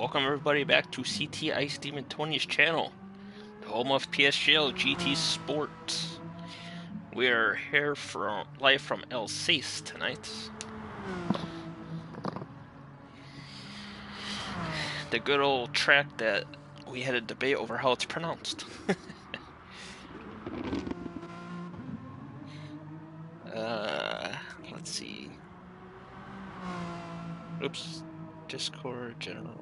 Welcome everybody back to CT Ice Demon Tony's channel, the home of PSGL GT Sports. We are here live from Alsace tonight. The good old track that we had a debate over how it's pronounced. Let's see. Oops. Discord general.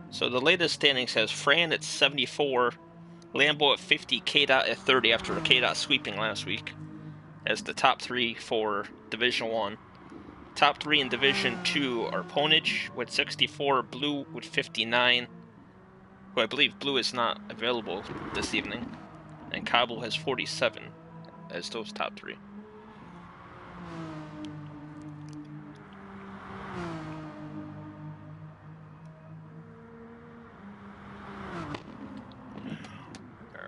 So the latest standings has Fran at 74, Lambo at 50, K-Dot at 30 after the K-Dot sweeping last week as the top three for Division 1. Top three in Division 2 are Ponage with 64, Blue with 59, who I believe Blue is not available this evening, and Cabo has 47 as those top three.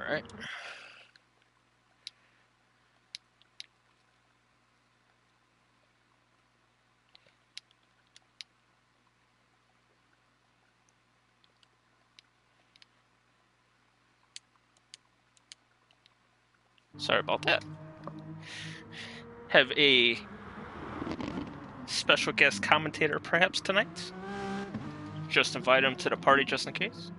Alright. Sorry about that. Have a special guest commentator perhaps tonight. Just invite him to the party just in case.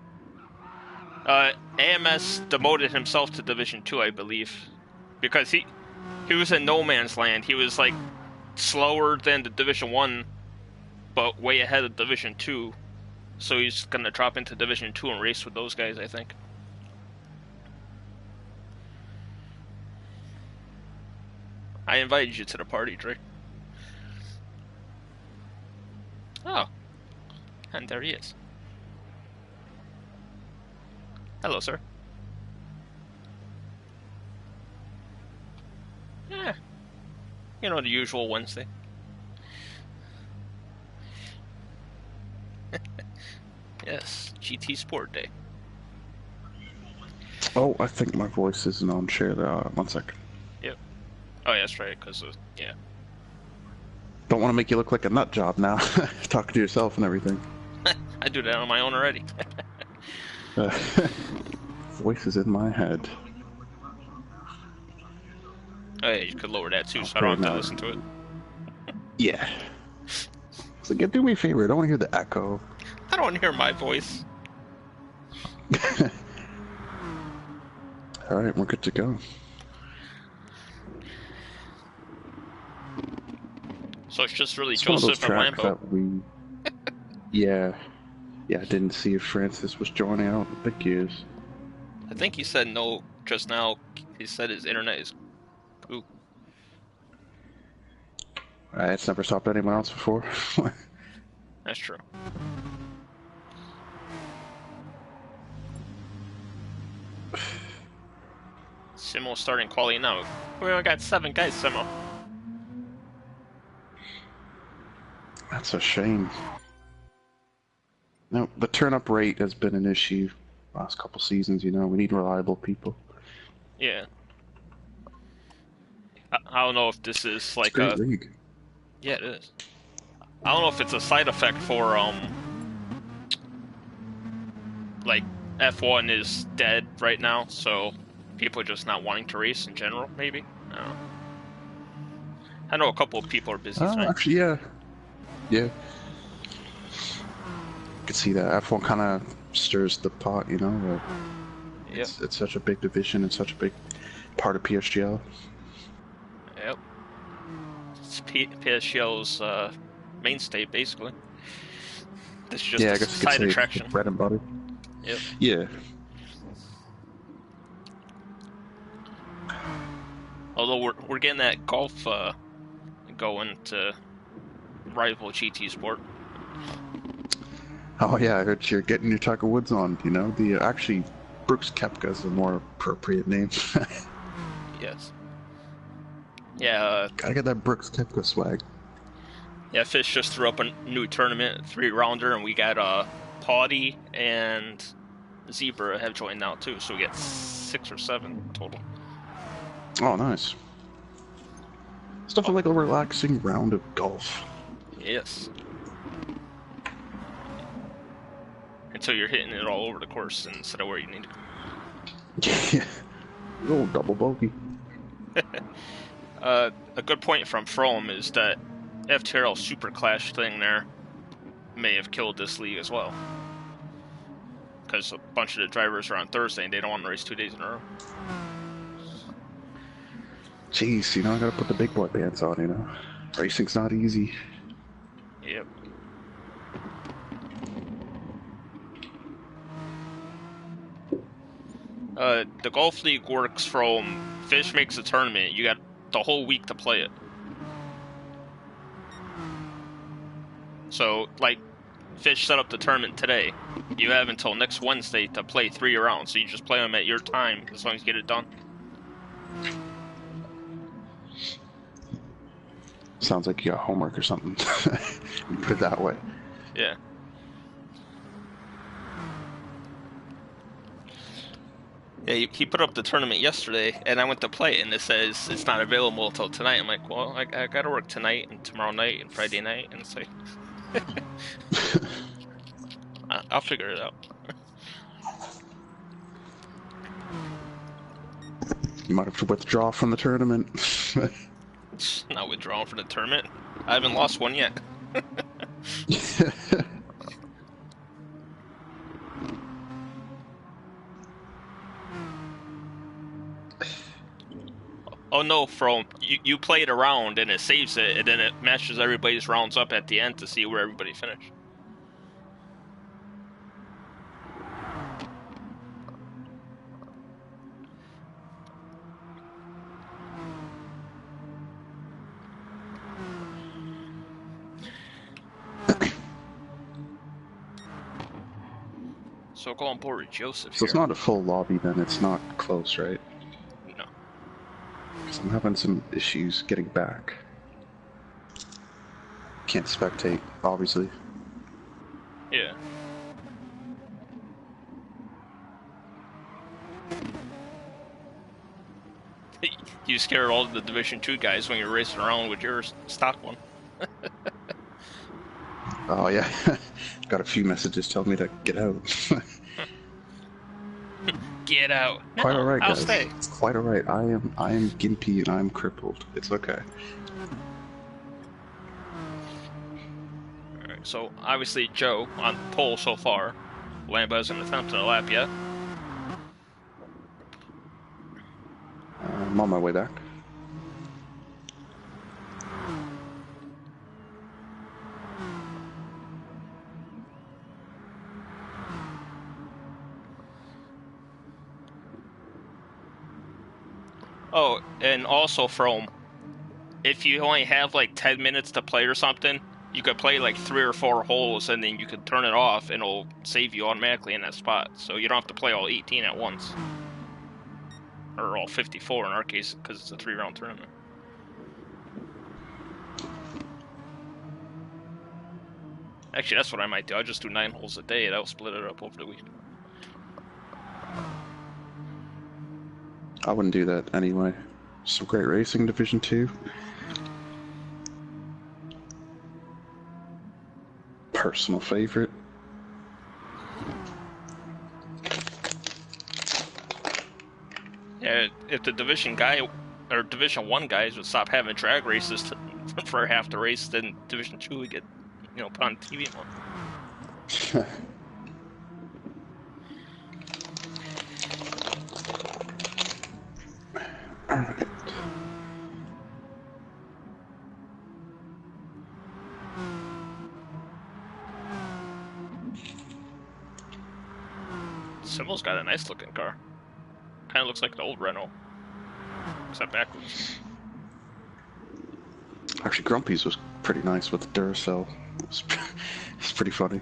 AMS demoted himself to Division 2, I believe, because he was in no man's land. He was like slower than the Division 1, but way ahead of Division 2. So he's gonna drop into Division 2 and race with those guys, I think. I invited you to the party, Drake. Oh. And there he is. Hello, sir. Yeah. You know, the usual Wednesday. Yes, GT Sport Day. Oh, I think my voice isn't on share. 1 second. Yep. Oh, yeah, that's right, because of, yeah. Don't want to make you look like a nut job now, talking to yourself and everything. I do that on my own already. Voice is in my head. Oh, yeah, you could lower that too, so I don't have to listen to it. Yeah. So, do me a favor, I don't want to hear the echo. I don't want to hear my voice. Alright, we're good to go. So it's just really It's Joseph and Lambo. Yeah, I didn't see if Francis was joining. I don't think he is. I think he said no just now. He said his internet is poop. It's never stopped anyone else before. That's true. Simo starting quality now. We only got 7 guys, Simo. That's a shame. No, the turn-up rate has been an issue last couple seasons, you know. We need reliable people. Yeah. I don't know if this is like it's a great league. Yeah, it is. I don't know if it's a side effect for, like, F1 is dead right now, so people are just not wanting to race in general, maybe? I don't know. I know a couple of people are busy tonight. Actually, yeah. Yeah. I could see that. F1 kind of stirs the pot, you know? It's such a big division and such a big part of PSGL. Yep. It's PSGL's mainstay, basically. This is just a side attraction. Bread and butter. Yep. Yeah. Although we're getting that golf going to rival GT Sport. Oh yeah, I heard you're getting your Tiger Woods on. You know, actually Brooks Koepka is a more appropriate name. Yes. Yeah. Gotta get that Brooks Koepka swag. Yeah, Fish just threw up a new tournament 3-rounder, and we got Paudy and Zebra have joined now too, so we get 6 or 7 total. Oh, nice. Stuff like a relaxing round of golf. Yes. Until you're hitting it all over the course instead of where you need to. Yeah. Little double bogey. A good point from From is that FTRL Super Clash thing there may have killed this league as well. Because a bunch of the drivers are on Thursday and they don't want to race 2 days in a row. Jeez, I gotta put the big boy pants on, Racing's not easy. Yep. The Golf League works from Fish makes a tournament, you got the whole week to play it. So, like, Fish set up the tournament today. You have until next Wednesday to play 3 rounds, so you just play them at your time as long as you get it done. Sounds like you got homework or something. You put it that way. Yeah. Yeah, he put up the tournament yesterday, and I went to play it, and it says it's not available until tonight. I'm like, well, I gotta work tonight, and tomorrow night, and Friday night, and it's like... I'll figure it out. You might have to withdraw from the tournament. Not withdrawing from the tournament. I haven't lost one yet. Oh no, From you play it around and it saves it, and then it matches everybody's rounds up at the end to see where everybody finished. So go on board with Joseph. So it's not a full lobby then, it's not close, right? No. Because I'm having some issues getting back. Can't spectate, obviously. Yeah. You scared all the Division 2 guys when you're racing around with your stock one. Oh yeah, got a few messages telling me to get out. Get out. Quite No, alright, I'll guys. stay. It's quite alright. I am gimpy and I'm crippled. It's okay. Alright, so obviously Joe on pole so far. Lambo hasn't attempted a lap yet. I'm on my way back. Oh, and also From, if you only have like 10 minutes to play or something, you could play like 3 or 4 holes and then you could turn it off and it'll save you automatically in that spot. So you don't have to play all 18 at once. Or all 54 in our case, because it's a 3-round tournament. Actually, that's what I might do. I'll just do 9 holes a day and I'll split it up over the week. I wouldn't do that anyway. Some great racing, Division 2. Personal favorite. Yeah, if the Division 1 guys would stop having drag races for half the race, then Division 2 would get, put on TV more. Alright. Simmel's got a nice looking car. Kind of looks like the old Renault, except backwards. Actually, Grumpy's was pretty nice with the Duracell. It's pretty funny.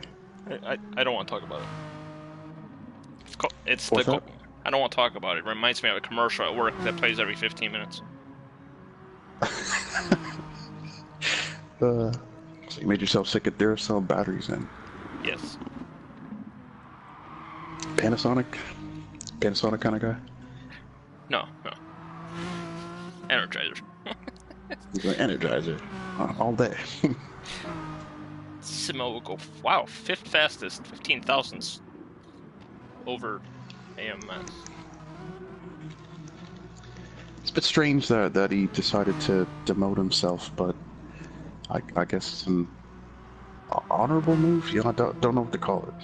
I don't want to talk about it. What's that? I don't want to talk about it. It reminds me of a commercial at work that plays every 15 minutes. So you made yourself sick of Duracell batteries then? Yes. Panasonic kind of guy? No. Energizer. He's like, Energizer. All day. Simo will go, wow, 5th fastest, 15 thousandths over AMS. It's a bit strange that he decided to demote himself, but I guess it's an honorable move? You know, I don't know what to call it.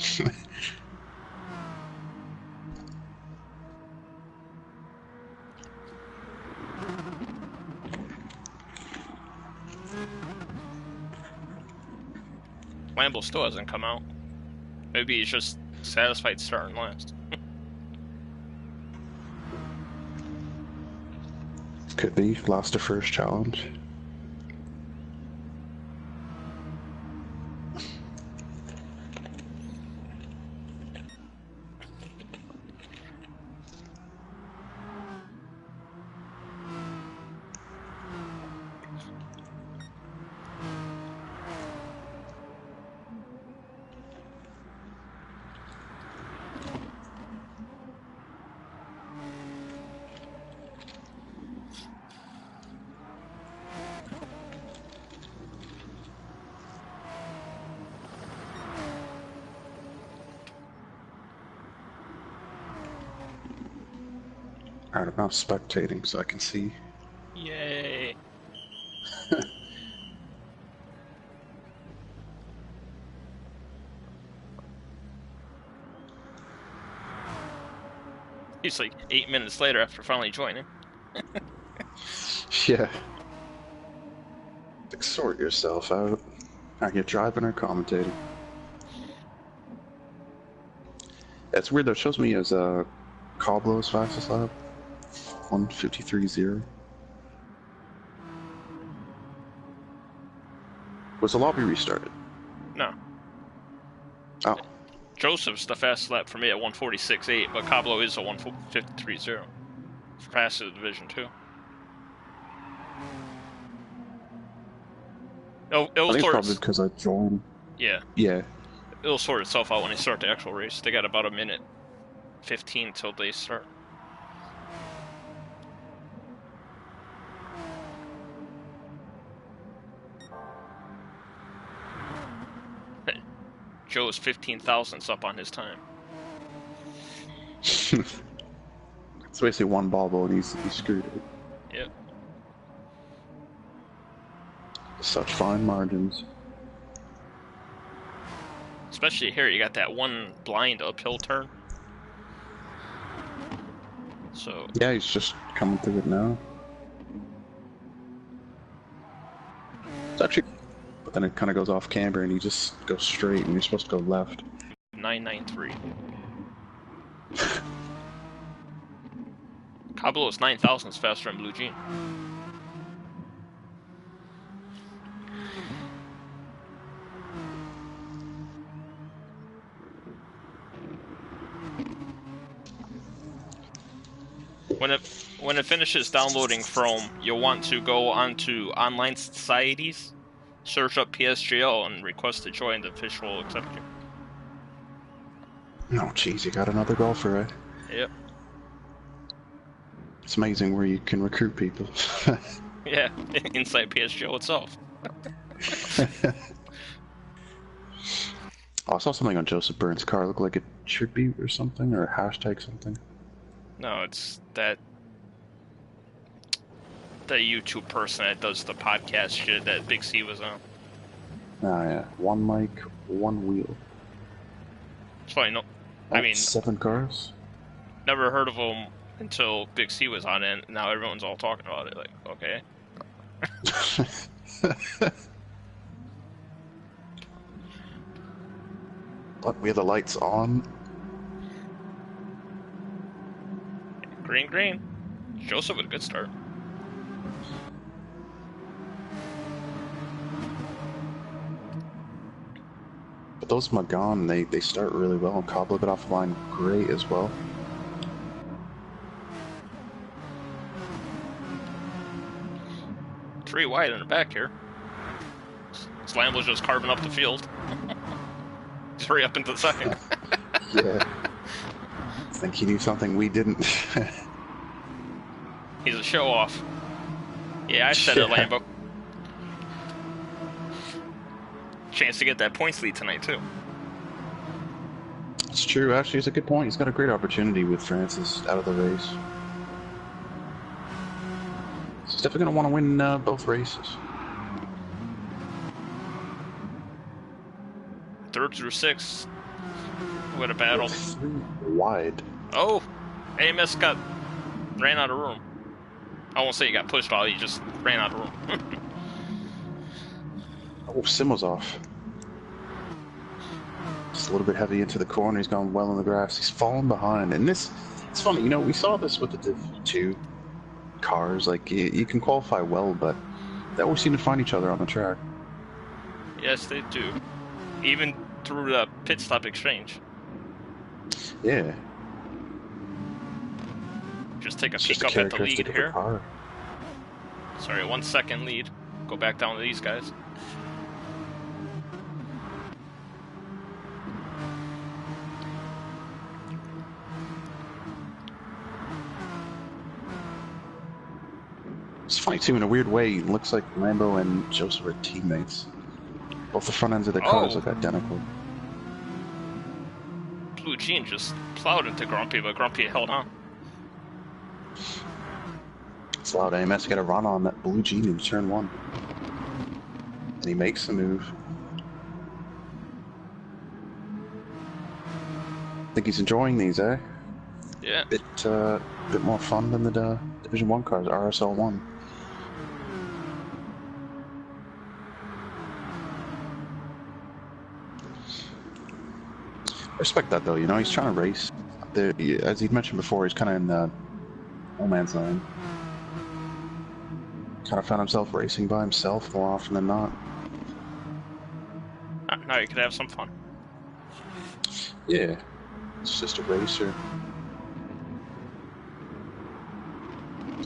Lambo still hasn't come out. Maybe he's just satisfied starting last. Could be. Lost the first challenge. Alright, I'm now spectating so I can see. Yay! He's like 8 minutes later after finally joining. Yeah. Like, sort yourself out. Are you driving or commentating? It's weird though, it shows me as Cobblo's fastest lap. 1:53.0. Was the lobby restarted? No. Oh. Joseph's the fastest lap for me at 1:46.8, but Cobblo is a 1:53.0. Fastest of Division 2. I think it's probably because I joined. Yeah. Yeah. It'll sort itself out when they start the actual race. They got about a minute 15 till they start. Joe is 15 thousandths up on his time. It's basically one bobble and he's screwed it. Yep. Such fine margins. Especially here, you got that one blind uphill turn. So yeah, he's just coming through it now. It's actually, but then it kind of goes off camber and you just go straight and you're supposed to go left. 993. Cobblo is 9 thousandths faster than Blue Jean. When it finishes downloading Chrome, you'll want to go onto online societies, search up PSGL, and request to join. The fish will accept you. Oh, jeez, you got another golfer, eh? Yep. It's amazing where you can recruit people. Yeah, inside PSGL itself. Oh, I saw something on Joseph Burns' car. Looked like a tribute or something, or a hashtag something. No, it's the YouTube person that does the podcast shit that Big C was on. Oh yeah, one mic, one wheel. It's funny, no, Oh, I mean, 7 cars. never heard of him until Big C was on it, and now everyone's all talking about it. Like, okay. But we have the lights on. Green. Joseph with a good start. But those Magan, they start really well, and Cobblo got off the line great as well. Three wide in the back here. Lambo's just carving up the field. Just hurry up into the second. Yeah. think he knew something we didn't. He's a show-off. Yeah, I said it, Lambo. Chance to get that points lead tonight, too. It's true, actually, it's a good point. He's got a great opportunity with Francis out of the race. He's definitely going to want to win both races. Third through sixth. What a battle. Wide. Oh! AMS ran out of room. I won't say he got pushed off, he just ran out of room. Oh, Sim was off. Just a little bit heavy into the corner. He's gone well in the grass. He's fallen behind. And this, it's funny, you know, we saw this with the Div 2 cars. Like, you can qualify well, but they always seem to find each other on the track. Yes, they do. Even through the pit stop exchange. Yeah. Just take a peek up at the lead here. Car. Sorry, 1 second lead. Go back down to these guys. It's funny too, in a weird way. It looks like Lambo and Joseph are teammates. Both the front ends of their cars look identical. Blue Jean just plowed into Grumpy, but Grumpy held on. It's loud. AMS got a run on that Blue Jean in turn 1. And he makes the move. I think he's enjoying these, eh? Yeah. Bit more fun than the Division 1 cars, RSL 1. I respect that though, you know, he's trying to race. As he mentioned before, he's kind of in no man's land. Kind of found himself racing by himself more often than not. Now you could have some fun. Yeah, it's just a racer.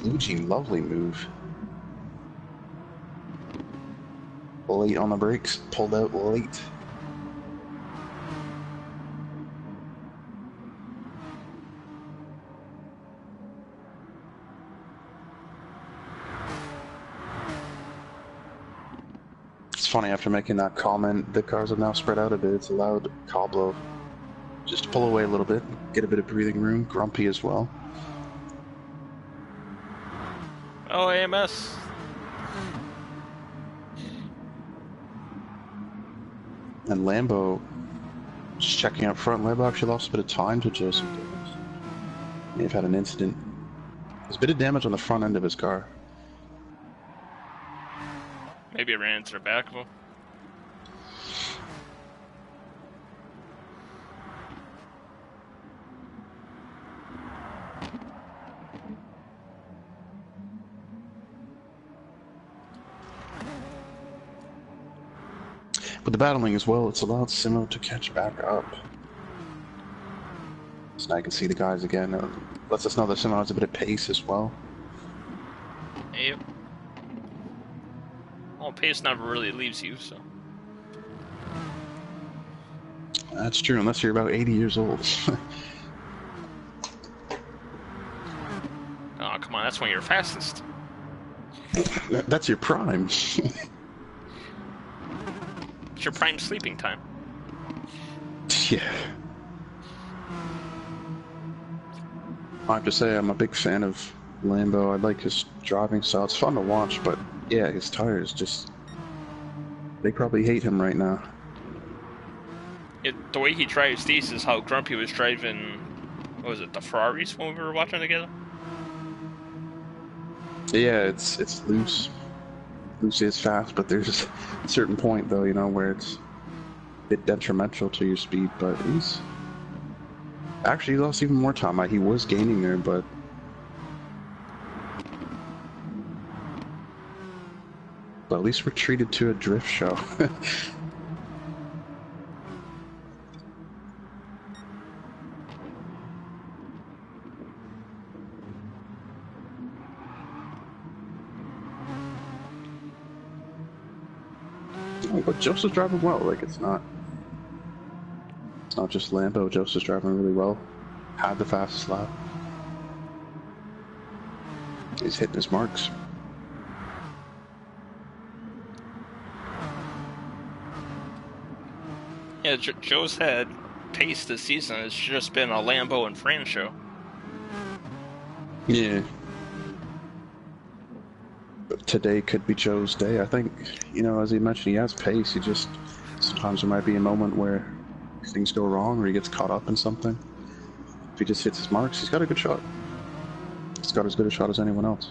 Blue Jean, lovely move. Late on the brakes, pulled out late. It's funny, after making that comment, the cars have now spread out a bit. It's allowed Coblo just to pull away a little bit, get a bit of breathing room. Grumpy as well. Oh, AMS. And Lambo just checking up front. Lambo actually lost a bit of time to Joseph. May have had an incident. There's a bit of damage on the front end of his car. Maybe it ran into the back of him. But the battling as well, it's allowed Simo to catch back up. So now you can see the guys again. Lets us know that Simo has a bit of pace as well. Yep. Well, pace never really leaves you, so. That's true, unless you're about 80 years old. Oh, come on, that's when you're fastest. That's your prime. It's your prime sleeping time. Yeah. I have to say, I'm a big fan of Lambo. I like his driving style. It's fun to watch, but yeah, his tires just... They probably hate him right now. The way he drives these is how Grumpy was driving, what was it, the Ferraris when we were watching together? Yeah, it's loose. Loose is fast, but there's a certain point, though, you know, where it's a bit detrimental to your speed, but he's... Actually, he lost even more time. He was gaining there, but... But at least we're treated to a drift show. But Joseph's driving well. Like, it's not just Lambo. Joseph's driving really well. had the fastest lap. He's hitting his marks. Yeah, Joe's had pace this season. It's just been a Lambo and Fran show. Yeah. But today could be Joe's day. I think, you know, as he mentioned, he has pace. He just, sometimes there might be a moment where things go wrong or he gets caught up in something. If he just hits his marks, he's got a good shot. He's got as good a shot as anyone else.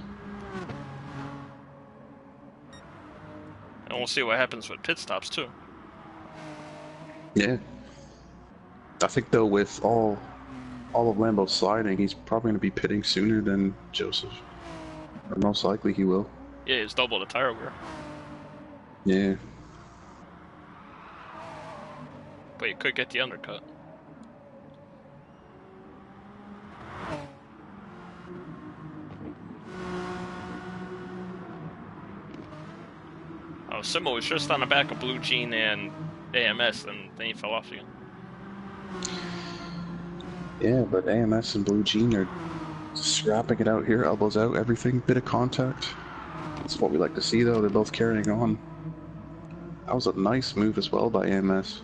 And we'll see what happens with pit stops, too. Yeah. I think, though, with all of Lambo sliding, he's probably going to be pitting sooner than Joseph. Or most likely he will. Yeah, he's double the tire wear. Yeah. But he could get the undercut. Oh, Simo was just on the back of Blue Jean and AMS, and then he fell off again. Yeah, but AMS and Blue Jean are scrapping it out here, elbows out, everything, bit of contact. That's what we like to see, though. They're both carrying on. That was a nice move as well by AMS.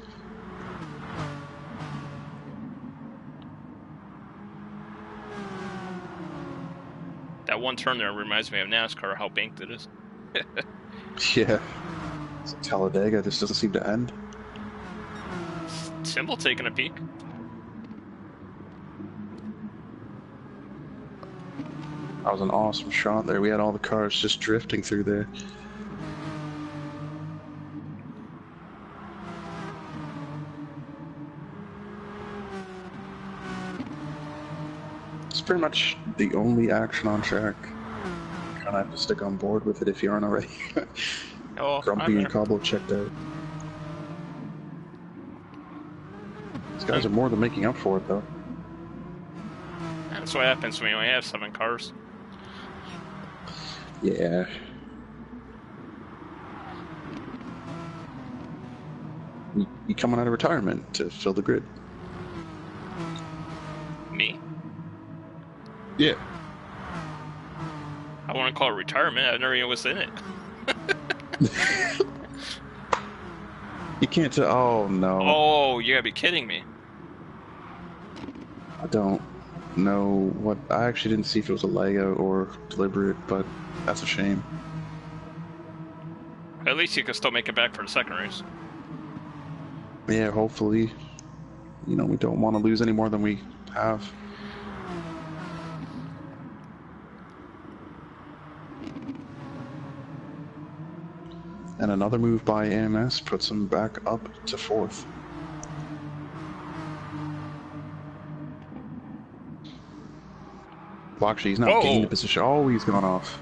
That one turn there reminds me of NASCAR, how banked it is. Yeah. Talladega just doesn't seem to end. Symbol taking a peek. That was an awesome shot there. We had all the cars just drifting through there. It's pretty much the only action on track. Kind of have to stick on board with it if you aren't already. Oh, Grumpy and Cobble checked out. These guys are more than making up for it, though. That's what happens when you only have 7 cars. Yeah. You coming out of retirement to fill the grid? Me? Yeah. I want to call it retirement. I never even was in it. You can't tell. Oh, no. Oh, you gotta be kidding me. I don't know what. I actually didn't see if it was a layout or deliberate, but that's a shame. At least you can still make it back for the second race. Yeah, hopefully. You know, we don't want to lose any more than we have. And another move by AMS puts him back up to 4th. Well, actually, he's now gained a position. Oh, he's gone off.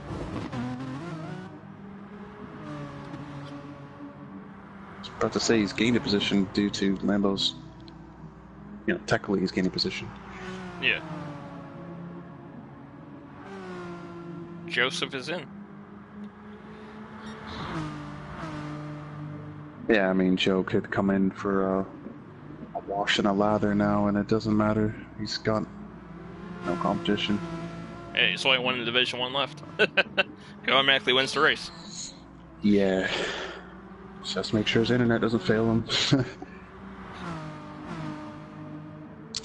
I was about to say he's gained a position due to Lambo's. You know, technically he's gained a position. Yeah. Joseph is in. Yeah, I mean, Joe could come in for a wash and a lather now, and it doesn't matter. He's got no competition. Hey, he's only one in Division 1 left. He automatically wins the race. Yeah. Just make sure his internet doesn't fail him.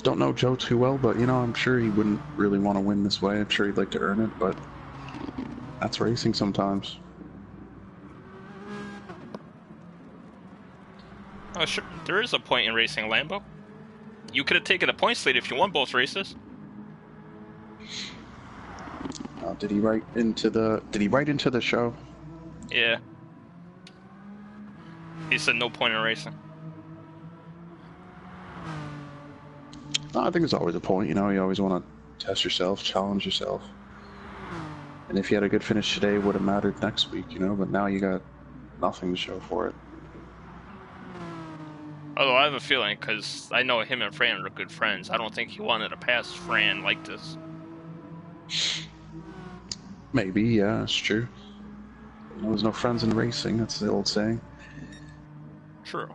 Don't know Joe too well, but, you know, I'm sure he wouldn't really want to win this way. I'm sure he'd like to earn it, but that's racing sometimes. Oh, sure. There is a point in racing Lambo. You could have taken a points lead if you won both races. Did he write into the show? Yeah. He said no point in racing. I think there's always a point, you know, you always want to test yourself, challenge yourself. And if you had a good finish today, it would have mattered next week, you know, but now you got nothing to show for it. Although I have a feeling, because I know him and Fran are good friends, I don't think he wanted to pass Fran like this. Maybe, yeah, it's true. You know, there's no friends in racing, that's the old saying. True.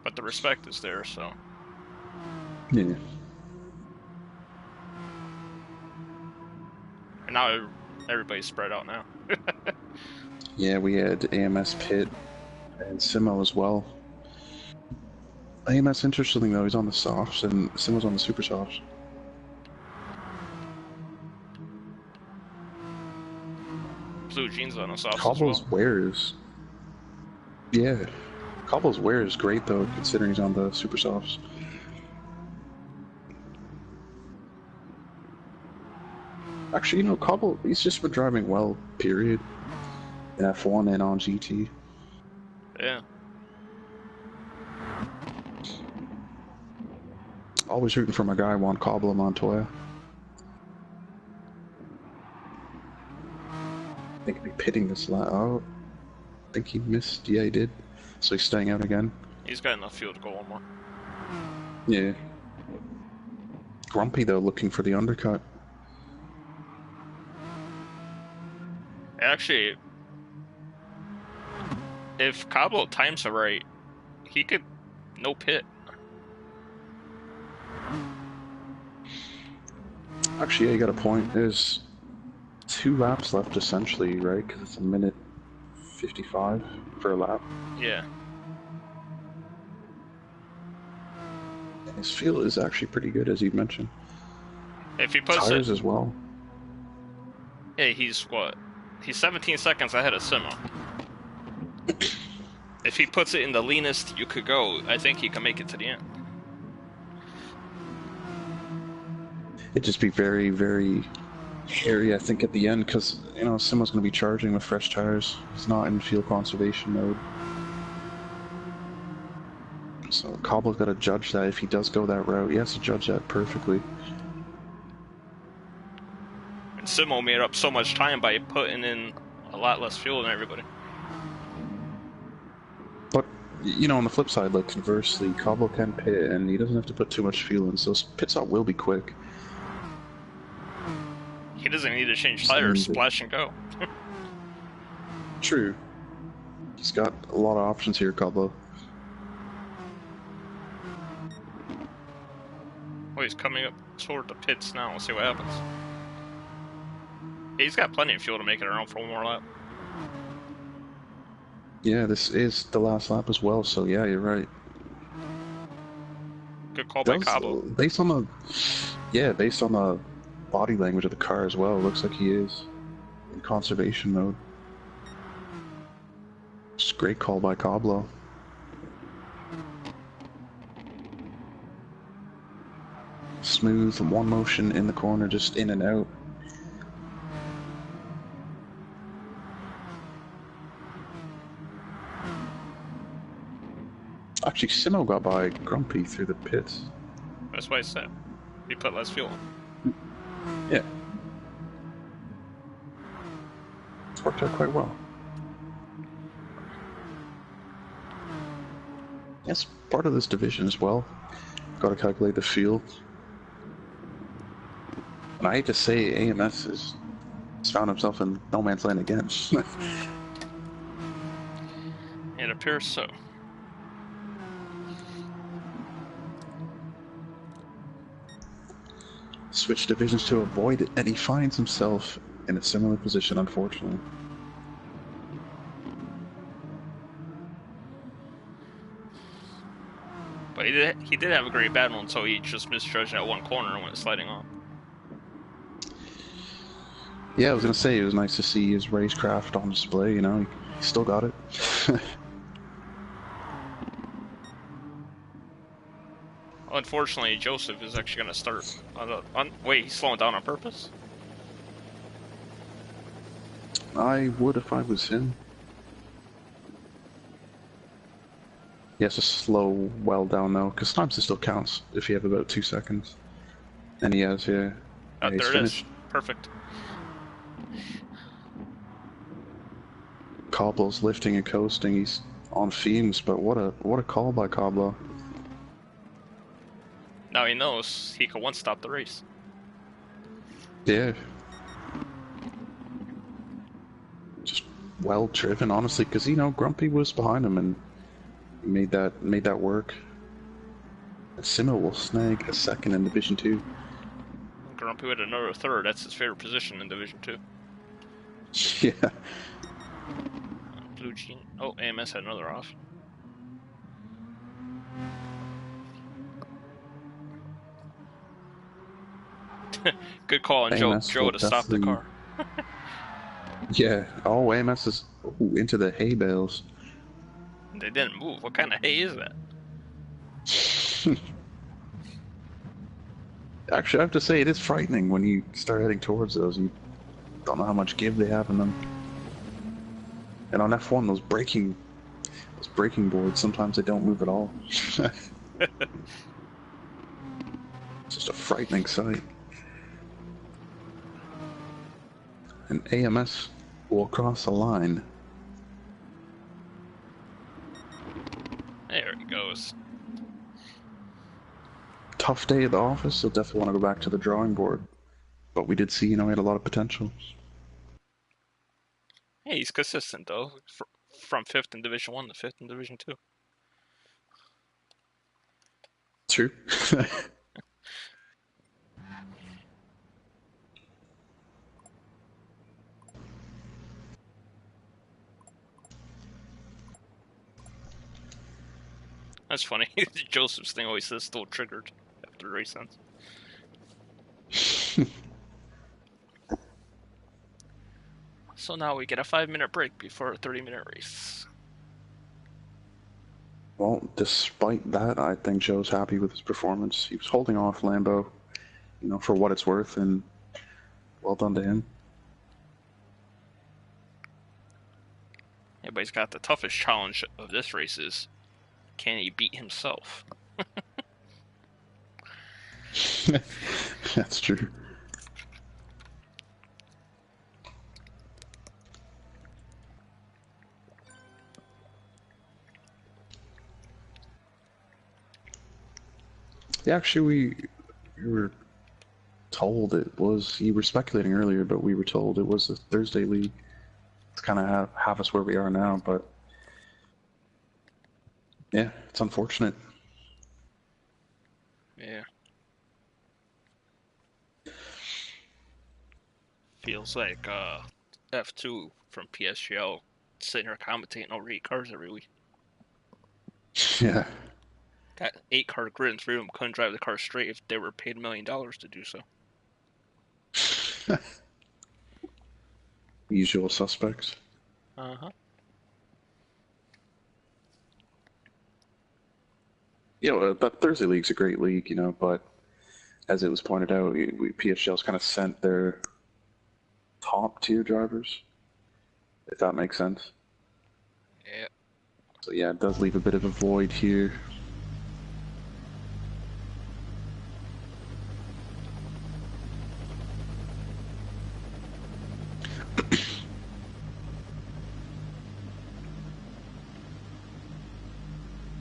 but the respect is there, so. Yeah. And now everybody's spread out now. Yeah, we had AMS Pit and Simo as well. AMS, interestingly though, he's on the softs and Simo's on the super softs. Blue jeans on the softs Cobble's as well. wear is... Yeah. Cobble's wear is great though, considering he's on the super softs. Actually, you know, Cobble, he's just been driving well, period. In F1 and on GT. Yeah. Always rooting for my guy Juan Cobble Montoya. I think he'll be pitting this lap. Oh, I think he missed. Yeah, he did. So he's staying out again. He's got enough fuel to go one more. Yeah. Grumpy though, looking for the undercut. Actually, if Cabo times it right, he could no pit. Actually, yeah, you got a point. There's 2 laps left essentially, right? Because it's a minute 55 for a lap. Yeah. And his fuel is actually pretty good, as you mentioned. If he puts Tires it, as well. hey, he's what? He's 17 seconds ahead of Simo. If he puts it in the leanest you could go, I think he can make it to the end. It'd just be very, very hairy, I think, at the end, because, you know, Simo's going to be charging with fresh tires. He's not in fuel conservation mode. So Cobble's got to judge that if he does go that route. He has to judge that perfectly. And Simo made up so much time by putting in a lot less fuel than everybody. But, you know, on the flip side, like, conversely, Cobble can pit, and he doesn't have to put too much fuel in, so his pit stop will be quick. He doesn't need to change tires, splash and go. True. He's got a lot of options here, Cobble. Oh, he's coming up toward the pits now. We'll see what happens. He's got plenty of fuel to make it around for one more lap. Yeah, this is the last lap as well, so yeah, you're right. Good call by Cabo. Based on the body language of the car as well, it looks like he is in conservation mode. Just great call by Coblo. Smooth, one motion in the corner, just in and out. Actually, Simo got by Grumpy through the pits. That's why I said he put less fuel in. Yeah. It's worked out quite well. Yes, part of this division as well. Got to calculate the fuel. And I hate to say, AMS has found himself in no man's land again. It appears so. Switch divisions to avoid it, and he finds himself in a similar position, unfortunately. But he did have a great battle until he just misjudged that one corner and went sliding off. Yeah, I was gonna say, it was nice to see his racecraft on display, you know, he still got it. Unfortunately, Joseph is actually going to start wait, he's slowing down on purpose? I would if I was him. He has to slow well down though, because times it still counts if you have about 2 seconds. And he has, yeah. Oh, Yeah, there it finished. is. Perfect. Cobble's lifting and coasting, he's on fumes, but what a call by Coblo. Now he knows he could once stop the race. Yeah. Just well driven, honestly, because, you know, Grumpy was behind him and made that work. Simo will snag a second in Division 2. Grumpy with another third. That's his favorite position in Division 2. Yeah. Blue Jean. Oh, AMS had another off. Good call on Joe to stop the car. Yeah. Oh, AMS is into the hay bales. They didn't move. What kind of hay is that? Actually, I have to say, it is frightening when you start heading towards those. You don't know how much give they have in them. And on F1, those braking boards, sometimes they don't move at all. It's just a frightening sight. And AMS will cross the line. There he goes. Tough day at the office. He'll definitely want to go back to the drawing board. But we did see, he had a lot of potential. Hey, he's consistent though. From 5th in Division 1 to 5th in Division 2. True. That's funny. Joseph's thing always says still triggered after race ends. So now we get a 5-minute break before a 30-minute race. Well, despite that, I think Joe's happy with his performance. He was holding off Lambo, for what it's worth, and well done to him. Yeah, but he's got the toughest challenge of this race is, can he beat himself? That's true. Yeah, actually, we were told you were speculating earlier, but we were told it was a Thursday league. It's kind of have us where we are now, but yeah, it's unfortunate. Yeah. Feels like F2 from PSGL sitting here commentating over 8 cars every week. Yeah. Got 8-car grid and 3 of them couldn't drive the car straight if they were paid $1 million to do so. Usual suspects. Uh-huh. That Thursday league's a great league, but as it was pointed out, PSGL's kind of sent their top tier drivers, if that makes sense. Yeah. So yeah, it does leave a bit of a void here.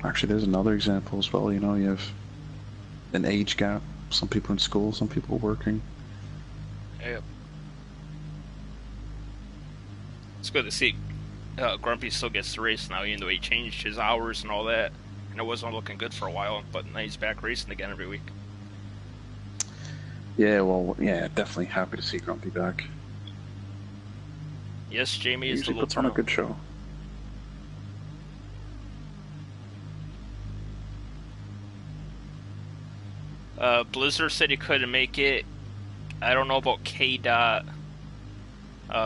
Actually, there's another example as well. You have an age gap. Some people in school, some people working. Yep. It's good to see Grumpy still gets to race now, even though he changed his hours and all that. And it wasn't looking good for a while, but now he's back racing again every week. Yeah, well, yeah, definitely happy to see Grumpy back. Yes, Jamie is the little puts on a good show. Blizzard said he couldn't make it. I don't know about K-Dot.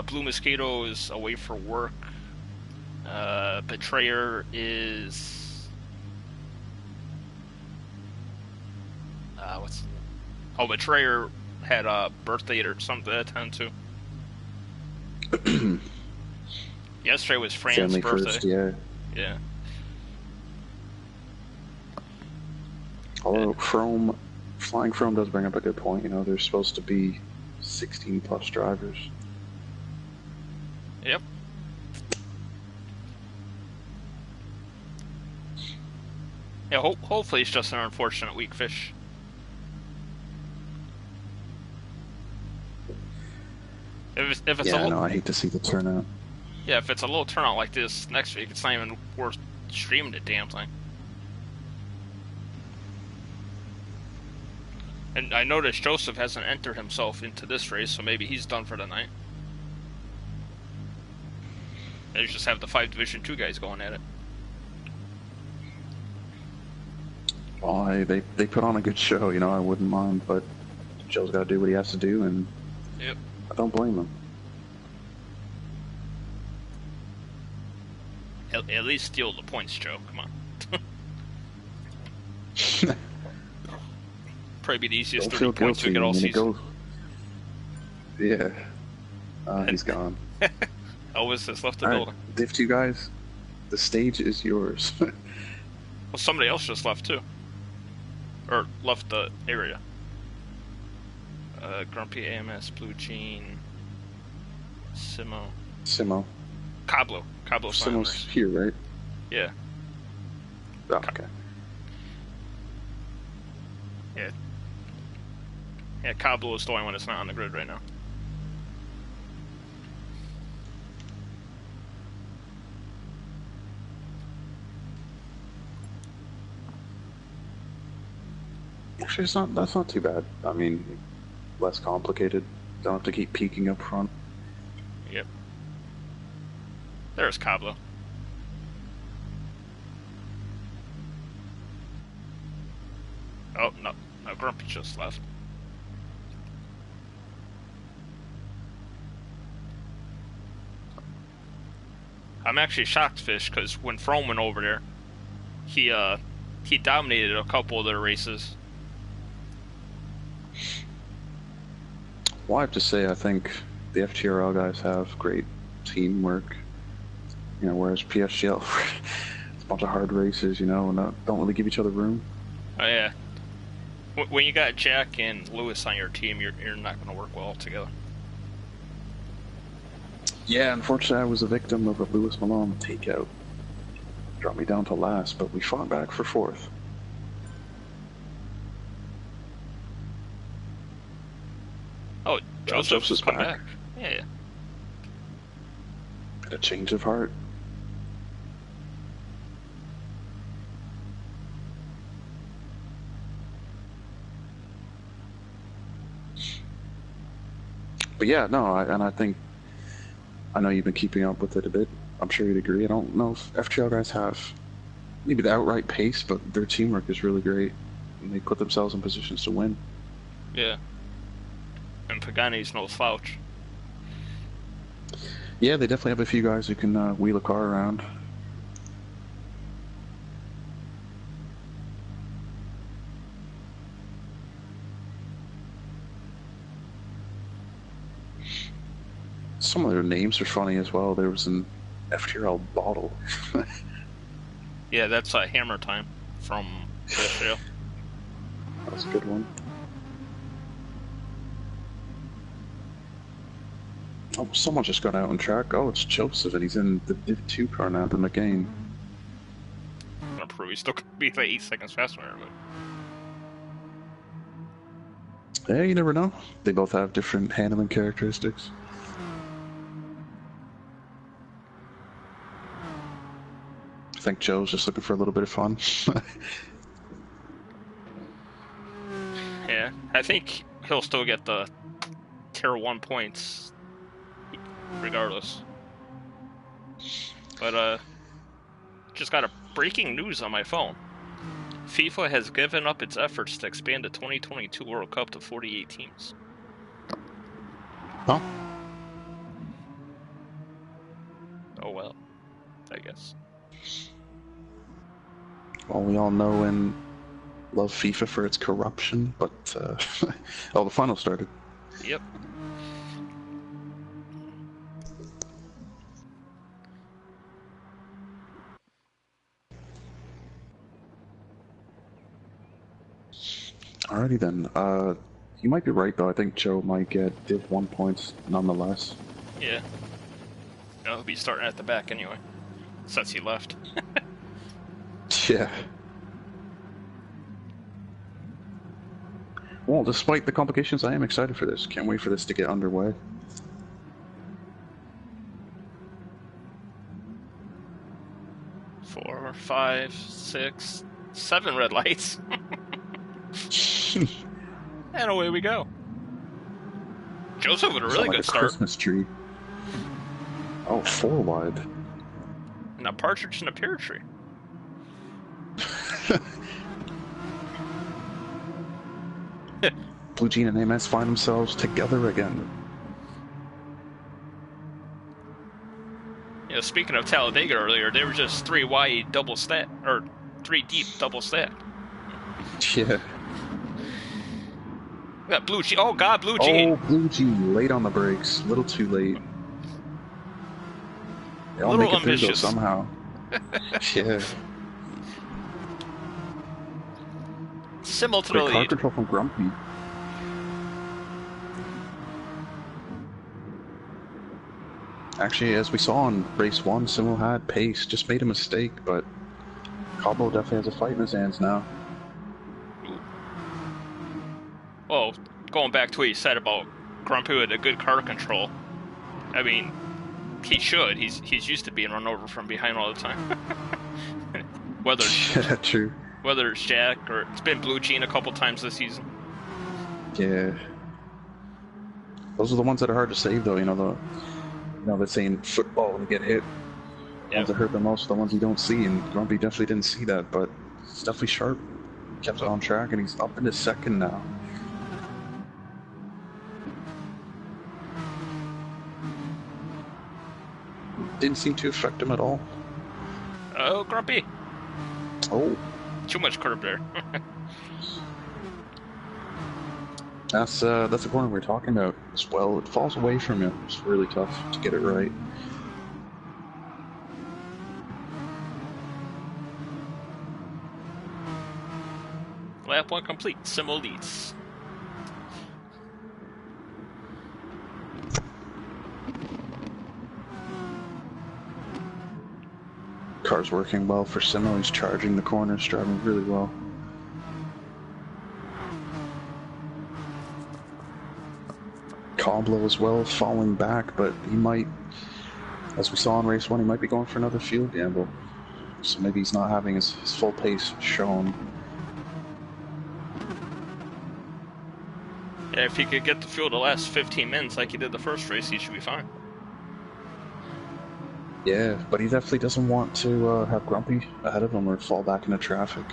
Blue Mosquito is away for work. Betrayer is... Betrayer had a birthday or something at that time too. Yesterday was Fran's birthday. First, yeah. Yeah. Although Flying Chrome does bring up a good point. There's supposed to be 16 plus drivers. Yep. Yeah, hopefully it's just an unfortunate weak fish. If it's I hate to see the turnout. Yeah, if it's a low turnout like this next week, it's not even worth streaming the damn thing. And I noticed Joseph hasn't entered himself into this race, so maybe he's done for the night. They just have the 5 Division 2 guys going at it. Well, they put on a good show, you know, I wouldn't mind, but Joe's got to do what he has to do, and yep. I don't blame him. At least steal the points, Joe. Come on. Probably be the easiest 30 points to get all season. Yeah. He's gone. Elvis has left the building. Div 2 guys, the stage is yours. Well, somebody else just left too. Or left the area. Grumpy AMS, Blue Jean, Simo. Cablo. Simo's here, right? Yeah. Oh, okay. Yeah, Cablo is the only one that's not on the grid right now. Actually, that's not too bad. I mean, less complicated. Don't have to keep peeking up front. Yep. There's Cablo. Oh, no, Grumpy just left. I'm actually shocked, Fish, because when Frome went over there, he dominated a couple of their races. Well, I have to say, I think the FTRL guys have great teamwork. You know, whereas PSGL, it's a bunch of hard races, you know, and don't really give each other room. Oh yeah. When you got Jack and Lewis on your team, you're not going to work well together. Yeah, unfortunately, I was a victim of a Lewis Malone takeout. Dropped me down to last, but we fought back for 4th. Oh, Joseph's come back. Yeah. A change of heart. But yeah, no, I know you've been keeping up with it a bit. I'm sure you'd agree. I don't know if FTL guys have maybe the outright pace, but their teamwork is really great, and they put themselves in positions to win. Yeah. And Pagani's no slouch. Yeah, they definitely have a few guys who can wheel a car around. Some of their names are funny as well. There was an FTRL bottle. Yeah, that's Hammer Time from PSGL. That's a good one. Oh, someone just got out on track. Oh, it's Joseph, and he's in the Div 2 car now, the McCain. I'm gonna prove he's still gonna be like 8 seconds faster, but... Yeah, you never know. They both have different handling characteristics. I think Joe's just looking for a little bit of fun. Yeah, I think he'll still get the Tier 1 points regardless. But, just got a breaking news on my phone. FIFA has given up its efforts to expand the 2022 World Cup to 48 teams. Huh? Oh well, I guess. Well, we all know and love FIFA for its corruption, but, oh, the final started. Yep. Alrighty then. You might be right though. I think Joe might get Div 1 points nonetheless. Yeah. He'll be starting at the back anyway, since he left. Yeah. Well, despite the complications, I am excited for this. Can't wait for this to get underway. 4, 5, 6, 7 red lights. And away we go. Joseph with a really like good a start. Christmas tree. Oh, 4 wide. And a partridge in a pear tree. Blue Jean and AMS find themselves together again. You know, speaking of Talladega earlier, they were just 3 wide double stack, or 3 deep double stack. Yeah. Got Blue Jean. Oh God, Blue Jean. Oh, Blue Jean, late on the brakes, a little too late. They all make it through though somehow. Yeah. Similar to the Great car lead. control from Grumpy. Actually, as we saw in race 1, Simo had pace, just made a mistake, but Cabo definitely has a fight in his hands now. Well, going back to what you said about Grumpy with a good car control, I mean, he should. He's used to being run over from behind all the time. Whether Yeah, true. Whether it's Jack or it's been Blue Jean a couple times this season. Yeah. Those are the ones that are hard to save, though. You know they're saying football when you get hit. The ones that hurt the most are the ones you don't see, and Grumpy definitely didn't see that, but it's definitely sharp. Kept it on track, and he's up into second now. Didn't seem to affect him at all. Oh, Grumpy. Oh. Too much curb there. That's the corner we're talking about as well. It falls away from you. It's really tough to get it right. Lap 1 complete. Simo leads. Car's working well for Simo. He's charging the corners, driving really well. Coblo as well, falling back, but he might, as we saw in race 1, he might be going for another fuel gamble. So maybe he's not having his full pace shown. Yeah, if he could get the fuel the last 15 minutes like he did the first race, he should be fine. Yeah, but he definitely doesn't want to have Grumpy ahead of him or fall back into traffic.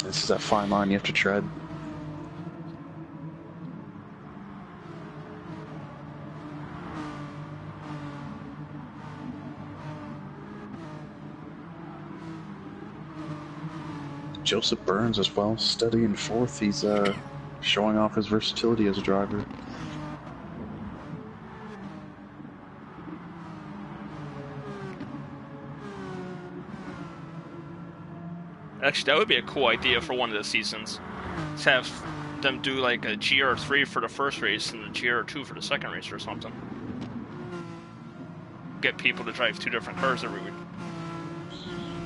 This is that fine line you have to tread. Joseph Burns as well, steady in 4th. He's showing off his versatility as a driver. Actually, that would be a cool idea for one of the seasons. To have them do like a GR3 for the first race and a GR2 for the second race or something. Get people to drive 2 different cars every week.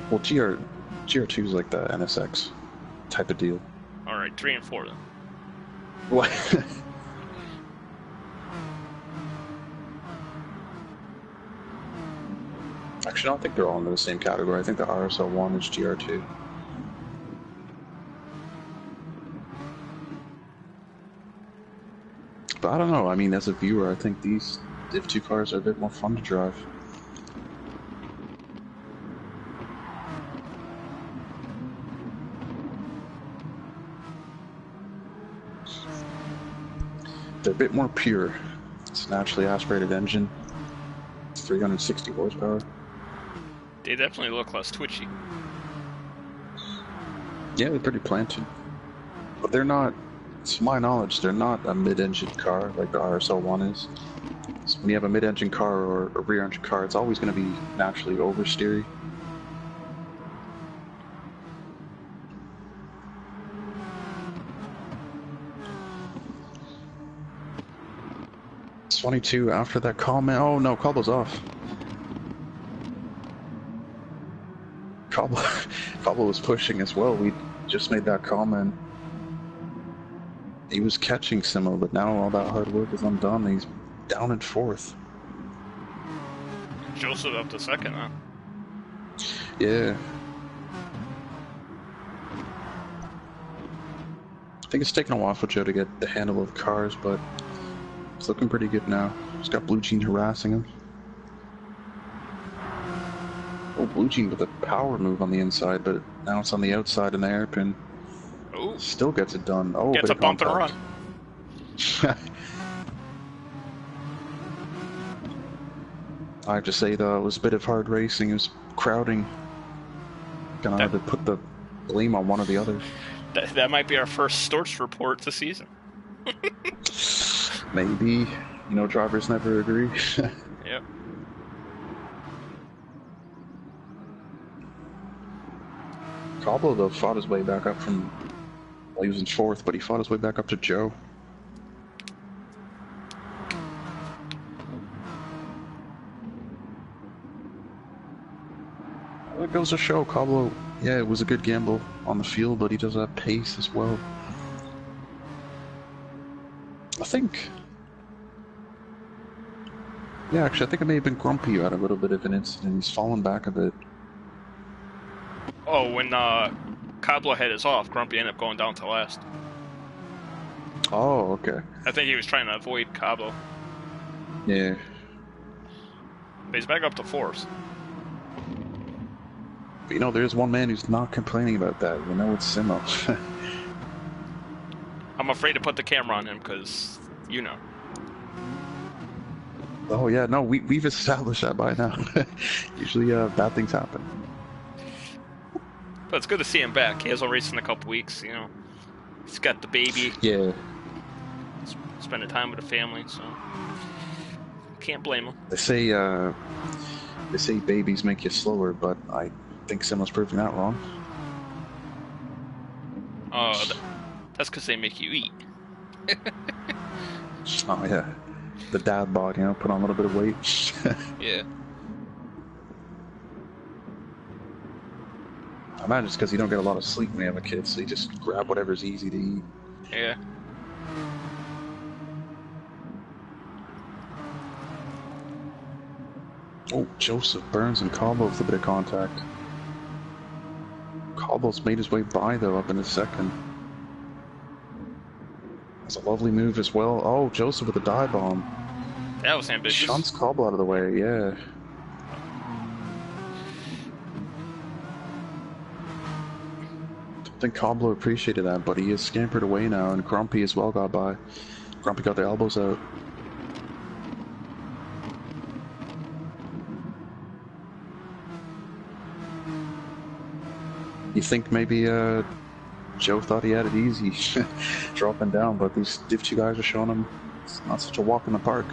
Well, GR2 is like the NSX type of deal. Alright, 3 and 4 then. What? Actually, I don't think they're all in the same category. I think the RSL1 is GR2. But I don't know. I mean, as a viewer, I think these Div 2 cars are a bit more fun to drive. They're a bit more pure. It's a naturally aspirated engine. 360 horsepower. They definitely look less twitchy. Yeah, they're pretty planted. But they're not, to my knowledge, they're not a mid-engine car like the RSL1 is. So when you have a mid-engine car or a rear-engine car, it's always going to be naturally oversteery. It's funny too, after that comment, oh no, Cobble's off. Cobble was pushing as well. We just made that comment. He was catching Simo, but now all that hard work is undone. He's down in 4th. Joseph up to second, huh? Yeah. I think it's taken a while for Joe to get the handle of the cars, but it's looking pretty good now. He's got Blue Jean harassing him. Oh, Blue Jean with a power move on the inside, but now it's on the outside in the hairpin. Ooh. Still gets it done. Oh, Gets bit a of bump and contact. run. I have to say, though, it was a bit of hard racing. It was crowding. Gonna have to put the blame on one or the other. That might be our first Storch report this season. Maybe. You know, drivers never agree. Yep. Coblo, though, fought his way back up from... Well, he was in fourth, but he fought his way back up to Joe. Well, it goes to show, Coblo, yeah, it was a good gamble on the field, but he does have pace as well. I think... Yeah, actually, I think it may have been Grumpy who had a little bit of an incident. He's fallen back a bit. Oh, when Cobbler head is off, Grumpy ended up going down to last. Oh, okay. I think he was trying to avoid Cobbler. Yeah. But he's back up to fourth. But, you know, there's one man who's not complaining about that. You know, it's Simo. I'm afraid to put the camera on him because, you know. Oh, yeah, no, we've established that by now. Usually, bad things happen. But it's good to see him back. He hasn't raced in a couple weeks, you know. He's got the baby. Yeah. Spending time with the family, so can't blame him. They say babies make you slower, but I think Simo's proving that wrong. Oh, that's because they make you eat. Oh, yeah. The dad bod, you know, put on a little bit of weight. Yeah. I imagine it's because you don't get a lot of sleep when you have a kid, so you just grab whatever's easy to eat. Yeah. Oh, Joseph Burns and Cobbo with a bit of contact. Cobbo's made his way by, though, up in his second. That's a lovely move as well. Oh, Joseph with a dive bomb. That was ambitious. Shunts Cobbo out of the way, yeah. I think Coblo appreciated that, but he is scampered away now, and Grumpy as well got by. Grumpy got their elbows out. You think maybe Joe thought he had it easy dropping down, but these Div 2 guys are showing him it's not such a walk in the park.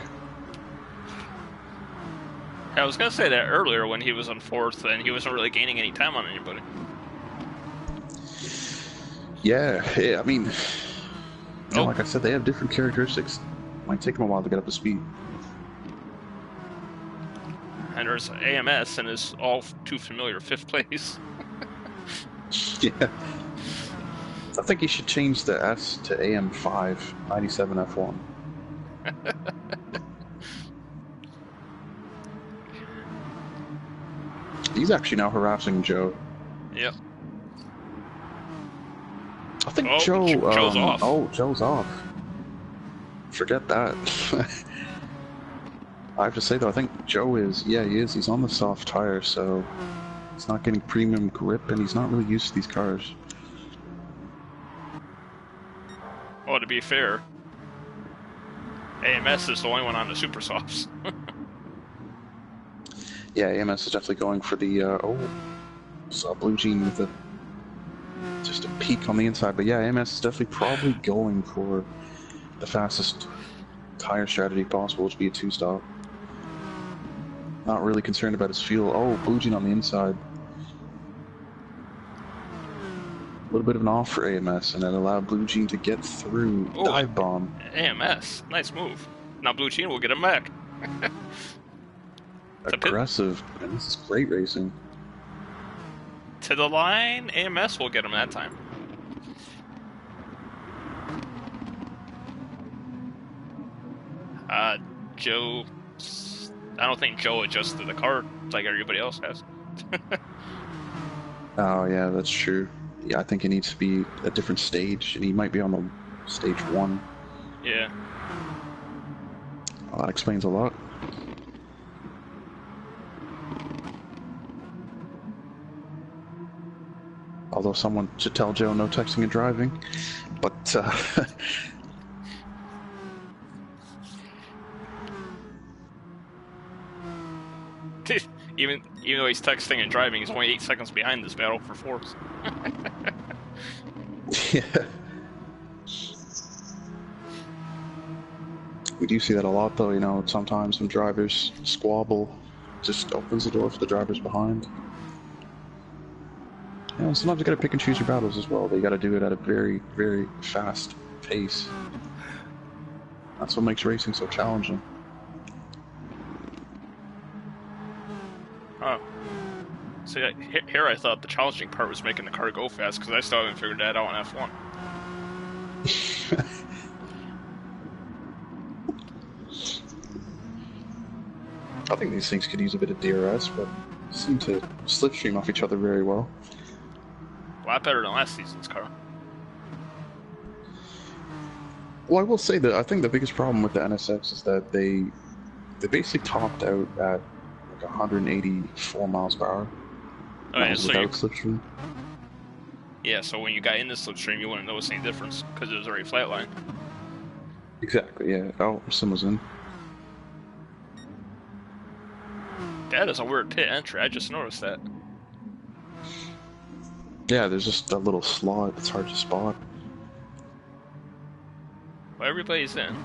I was going to say that earlier when he was on fourth and he wasn't really gaining any time on anybody. Yeah, I mean, you know, like I said, they have different characteristics. Might take them a while to get up to speed. And there's AMS and his all too familiar fifth place. Yeah. I think he should change the S to AM5 97 F1. He's actually now harassing Joe. Yep. I think Joe's off. Oh, Joe's off. Forget that. I have to say though, I think Joe is, yeah, he is. He's on the soft tire, so he's not getting premium grip, and he's not really used to these cars. Well, to be fair, AMS is the only one on the super softs. Yeah, AMS is definitely going for the, saw Blue Jean with just a peak on the inside, but yeah, AMS is definitely probably going for the fastest tire strategy possible, which would be a two-stop. Not really concerned about his fuel. Oh, Blue Jean on the inside. A little bit of an off for AMS, and that allowed Blue Jean to get through. Ooh, dive bomb. AMS, nice move. Now Blue Jean will get him back. Aggressive, and this is great racing. To the line, AMS will get him that time. Joe I don't think Joe adjusted the car like everybody else has. Oh yeah, that's true. Yeah, I think it needs to be a different stage, and he might be on the stage 1. Yeah. Well, that explains a lot. Although someone should tell Joe no texting and driving, but even though he's texting and driving, he's only 8 seconds behind this battle for fourth. yeah. We do see that a lot, though. You know, sometimes when drivers squabble, just opens the door for the drivers behind. You know, sometimes you gotta pick and choose your battles as well. But you gotta do it at a very, very fast pace. That's what makes racing so challenging. Oh. See, here I thought the challenging part was making the car go fast, because I still haven't figured that out in F1. I think these things could use a bit of DRS, but seem to slipstream off each other very well. A lot better than last season's car. Well, I will say that I think the biggest problem with the NSX is that they basically topped out at like 184 miles per hour. Oh, yeah, so without slipstream. Yeah, so when you got in the slipstream, you wouldn't notice any difference because it was already flatline. Exactly. Yeah. Oh, Sim was in. That is a weird pit entry. I just noticed that. Yeah, there's just a little slot. It's hard to spot. Well, everybody's in.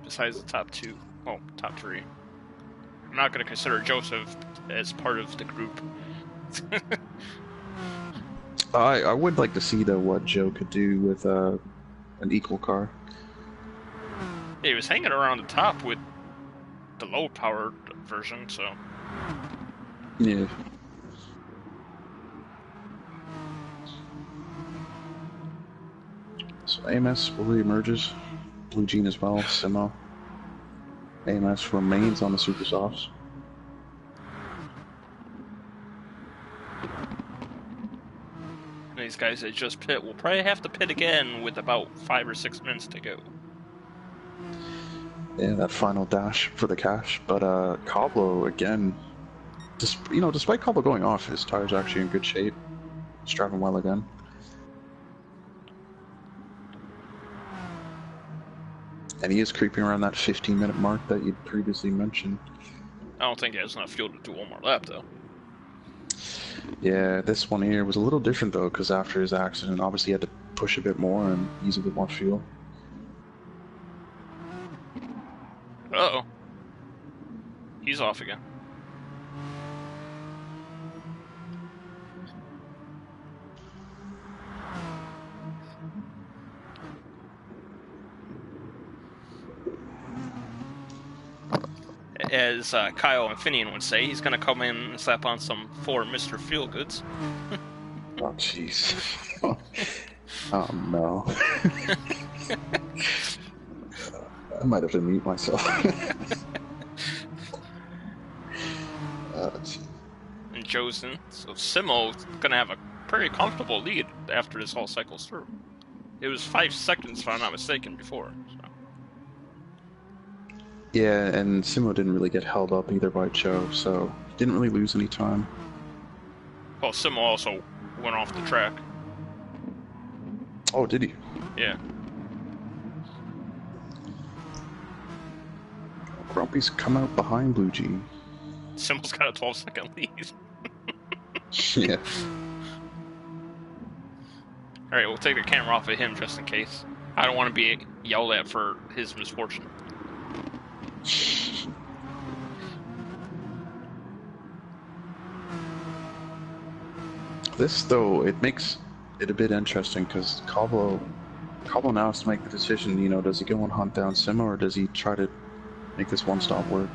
Besides the top 2. Well, top 3. I'm not going to consider Joseph as part of the group. I would like to see, though, what Joe could do with an equal car. Yeah, he was hanging around the top with the low-powered version, so... Yeah. So AMS will re-emerges. Blue Jean as well, Simo. AMS remains on the Super Softs. These guys that just pit will probably have to pit again with about 5 or 6 minutes to go. Yeah, that final dash for the cash. But Coblo, again, despite Coblo going off, his tires are actually in good shape. He's driving well again. And he is creeping around that 15-minute mark that you'd previously mentioned. I don't think he has enough fuel to do one more lap, though. Yeah, this one here was a little different, though, because after his accident, obviously he had to push a bit more and use a bit more fuel. Uh-oh. He's off again. As Kyle and Finian would say, he's gonna come in and slap on some 4 Mr. Feelgoods. Oh, jeez. Oh, no. I might have to mute myself. And Joe's in. So Simo's gonna have a pretty comfortable lead after this whole cycle's through. It was 5 seconds, if I'm not mistaken, before. So. Yeah, and Simo didn't really get held up either by Joe, so didn't really lose any time. Well, Simo also went off the track. Oh, did he? Yeah. Grumpy's come out behind Blue Jean. Simo's got a 12-second lead. Yeah. Alright, we'll take the camera off of him just in case. I don't want to be yelled at for his misfortune. This, though, it makes it a bit interesting because Coblo now has to make the decision, does he go and hunt down Simo or does he try to make this one-stop work?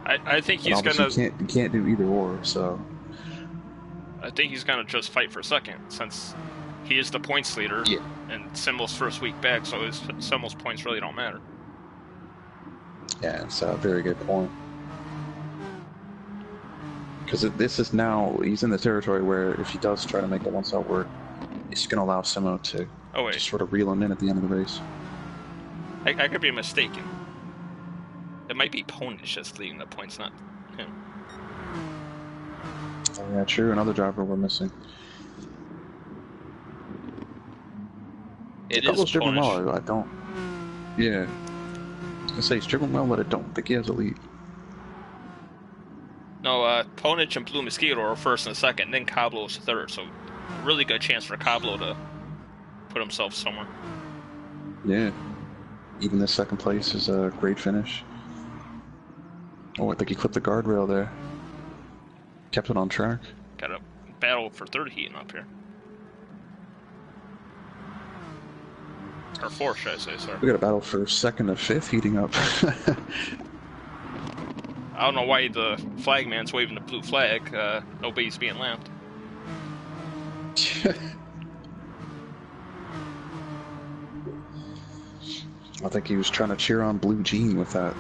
I think he's gonna... You can't do either or, so... I think he's gonna just fight for second, since he is the points leader, yeah. and Simo's first week back, so Simo's points really don't matter. Yeah, it's a very good point. Because this is now, he's in the territory where if he does try to make the one-stop work, he's going to allow Simo to just sort of reel him in at the end of the race. I could be mistaken. It might be Ponish that's leading the points, not him. Oh yeah, true. Another driver we're missing. It is driven Ponish. well. I don't. Yeah. I was gonna say he's driven well, but I don't think he has a lead. No, Ponich and Blue Mosquito are first and second, and then Cablo's third, so a really good chance for Cablo to put himself somewhere. Yeah. Even this second place is a great finish. Oh, I think he clipped the guardrail there. Kept it on track. Got a battle for third heating up here. Or fourth, should I say, sorry. We got a battle for second and fifth heating up. I don't know why the flagman's waving the blue flag. Nobody's being lapped. I think he was trying to cheer on Blue Jean with that.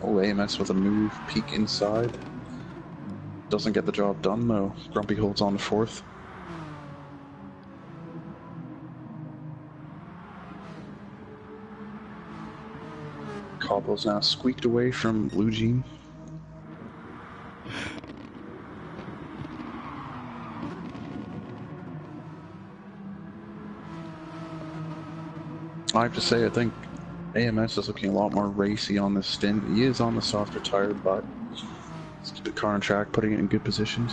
Oh, AMS with a move, peek inside. Doesn't get the job done though. Grumpy holds on to fourth. Cobble's now squeaked away from Blue Jean. I have to say, I think AMS is looking a lot more racy on this stint. He is on the softer tire, but let's keep the car on track, putting it in good positions.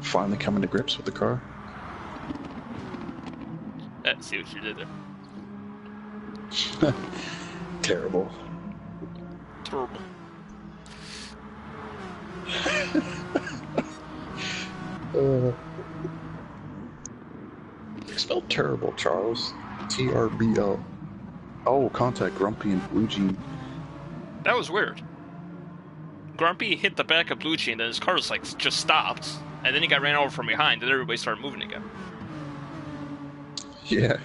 Finally coming to grips with the car. Let's see what you did there. Terrible. Terrible. Spelled terrible, Charles. TRBL. Oh, contact Grumpy and Blue Jean. That was weird. Grumpy hit the back of Blue Jean, and then his car was like just stopped, and then he got ran over from behind, and everybody started moving again. Yeah,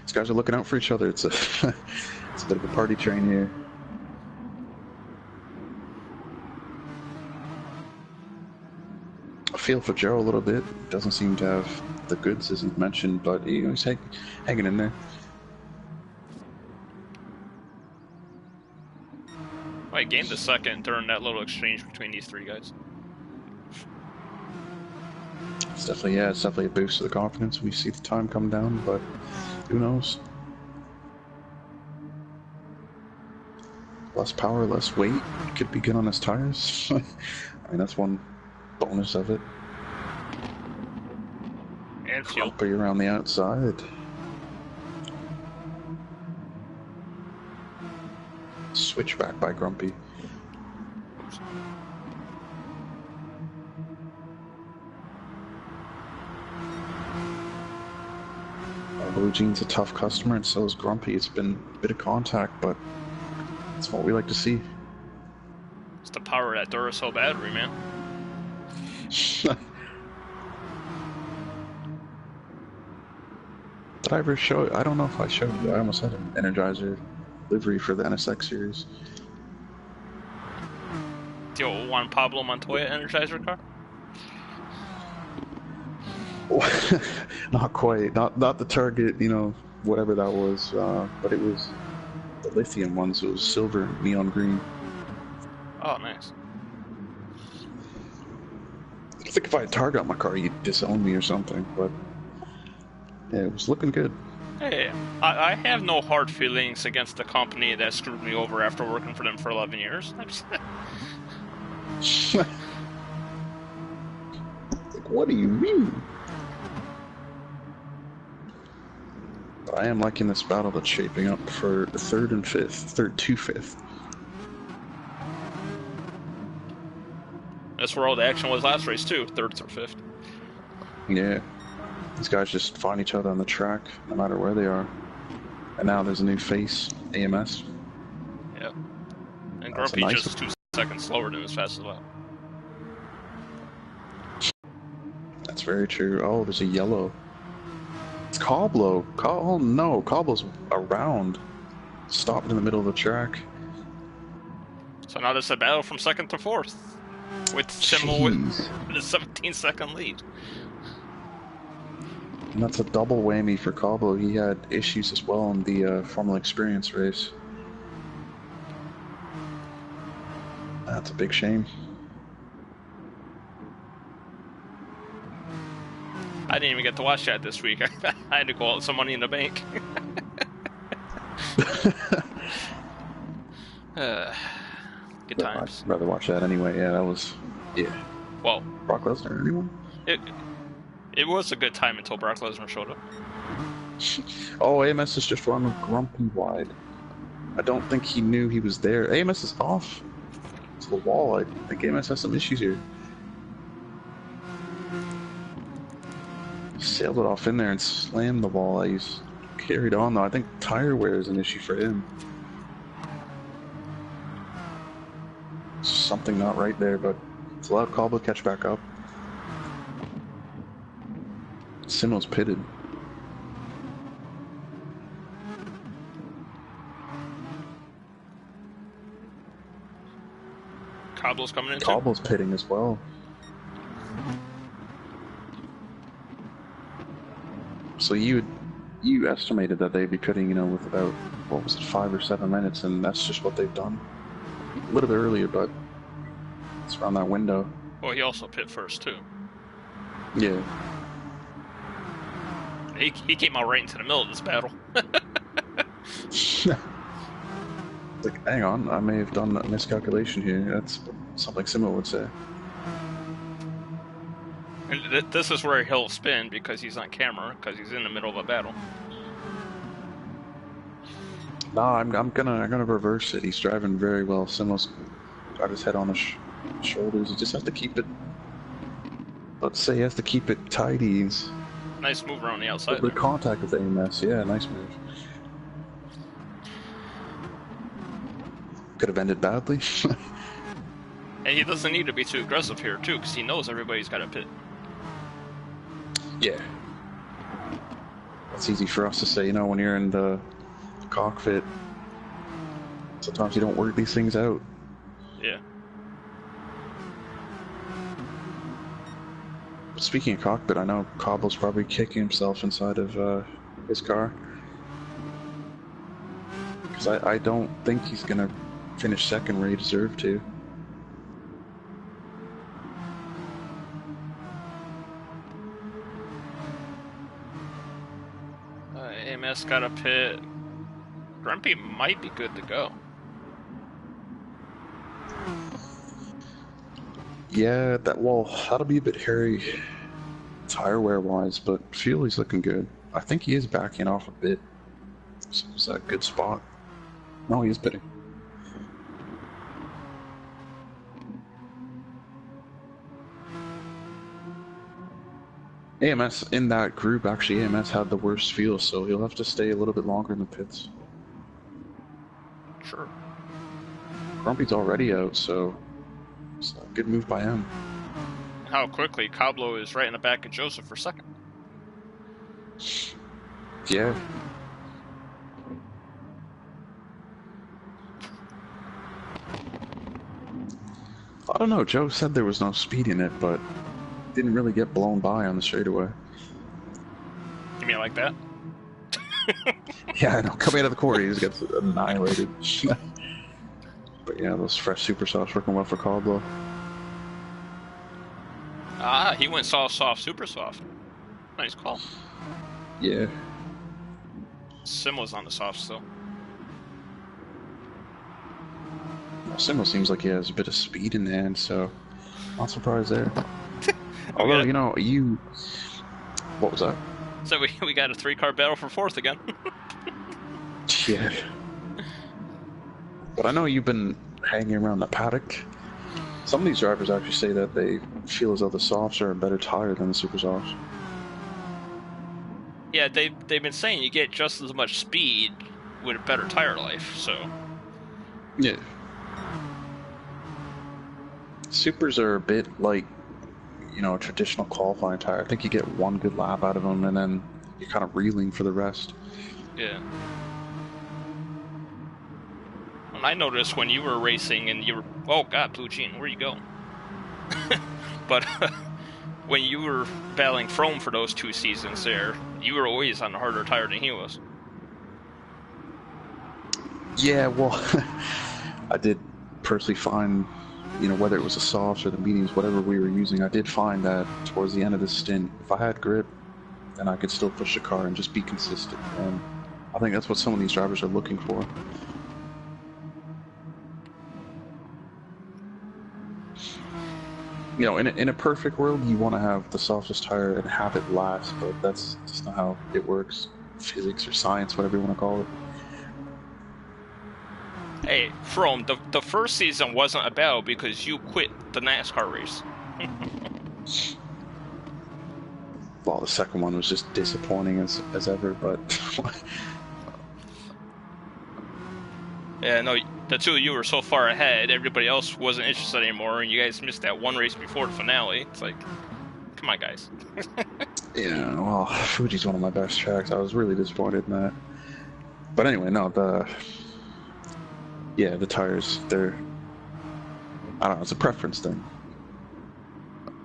these guys are looking out for each other. It's a, it's a bit of a party train here. I feel for Joe a little bit. Doesn't seem to have the goods, as he mentioned, but he's hanging in there. I gained a second during that little exchange between these three guys. It's definitely a boost to the confidence. We see the time come down, but who knows? Less power, less weight. Could be good on his tires. I mean, that's one bonus of it. And fuel. Grumpy around the outside. Switchback by Grumpy. Blue Jean's a tough customer, and so is Grumpy. It's been a bit of contact, but it's what we like to see. It's the power of that Duracell battery, man. Did I ever show it? I don't know if I showed you. I almost had an Energizer livery for the NSX series. The old Juan Pablo Montoya Energizer car? Not quite. Not the Target, whatever that was. But it was the lithium one, so it was silver, neon green. Oh, nice. I think if I had Target on my car, you'd disown me or something, but yeah, it was looking good. Hey, I have no hard feelings against the company that screwed me over after working for them for 11 years. Like, what do you mean? But I am liking this battle that's shaping up for third to fifth. That's where all the action was last race, too. Third through fifth. Yeah. These guys just find each other on the track, no matter where they are. And now there's a new face, AMS. Yeah. And Grumpy just 2 seconds slower than his fastest lap. That's That's very true. Oh, there's a yellow. It's Coblo. Oh no, Coblo's around. Stopped in the middle of the track. So now there's a battle from second to fourth, with Simmel with a 17-second lead. And that's a double whammy for Coblo. He had issues as well in the Formula Experience race. That's a big shame. I didn't even get to watch that this week. I had to go out with some money in the bank. Good times. I'd rather watch that anyway. Yeah, that was... Yeah. Well, Brock Lesnar, anyone? It was a good time until Brock Lesnar showed up. Oh, AMS is just running grumpy wide. I don't think he knew he was there. AMS is off to the wall. I think AMS has some issues here. Sailed it off in there and slammed the wall. He's carried on though. I think tire wear is an issue for him. Something not right there, but it's allowed Coblo to catch back up. Simmel's pitted. Coblo's coming in too. Coblo's pitting as well. So you estimated that they'd be pitting, you know, with about, what was it, 5 or 7 minutes, and that's just what they've done. A little bit earlier, but it's around that window. Well, he also pit first too. Yeah. He came out right into the middle of this battle. Like, hang on, I may have done a miscalculation here. That's something similar would say. And this is where he'll spin because he's on camera, because he's in the middle of a battle. No, I'm gonna reverse it. He's driving very well. Simmel's got his head on his shoulders. He just has to keep it. Let's say he has to keep it tidy. He's Nice move around the outside. the contact with AMS. Yeah, nice move. Could have ended badly. And he doesn't need to be too aggressive here too, because he knows everybody's got a pit. Yeah. It's easy for us to say, you know, when you're in the cockpit, sometimes you don't work these things out. Yeah. Speaking of cockpit, I know Coblo's probably kicking himself inside of his car. Because I don't think he's going to finish second where he deserved to. AMS got a pit. Grumpy might be good to go. Yeah, that'll be a bit hairy tire wear wise, but fuel he's looking good. I think he is backing off a bit. So is that a good spot? No, he is pitting. AMS in that group, actually, AMS had the worst fuel, so he'll have to stay a little bit longer in the pits. Sure. Grumpy's already out, so it's a good move by him. How quickly Coblo is right in the back of Joseph for second. Yeah. I don't know, Joe said there was no speed in it, but didn't really get blown by on the straightaway. You mean like that? Yeah, I know. Coming out of the corner, he just gets annihilated. But yeah, those fresh super softs working well for Coblo. Ah, he went soft, super soft. Nice call. Yeah. Sim was on the soft still. Simmel seems like he has a bit of speed in the hand, so not surprised there. Although, you know, what was that? So we got a 3-car battle for fourth again. Yeah. But I know you've been hanging around the paddock. Some of these drivers actually say that they feel as though the softs are a better tire than the super softs. Yeah, they've been saying you get just as much speed with a better tire life, so... Yeah. Supers are a bit like a traditional qualifying tire. I think you get one good lap out of them, and then you're kind of reeling for the rest. Yeah. And I noticed when you were racing and you were, oh god, Blue Jean, where you go? But when you were battling Frome for those 2 seasons there, you were always on a harder tire than he was. Yeah, well, I did personally find, whether it was the softs or the mediums, whatever we were using, I did find that towards the end of the stint, if I had grip, then I could still push the car and just be consistent. And I think that's what some of these drivers are looking for. In a perfect world, you want to have the softest tire and have it last, but that's just not how it works. Physics or science, whatever you want to call it. Hey, Frome, the first season wasn't a battle because you quit the NASCAR race. Well, the second one was just disappointing as ever, but... Yeah, no, the 2 of you were so far ahead, everybody else wasn't interested anymore, and you guys missed that one race before the finale. It's like, come on, guys. Yeah, well, Fuji's one of my best tracks. I was really disappointed in that. But anyway, no, the tires, they're... I don't know, it's a preference thing.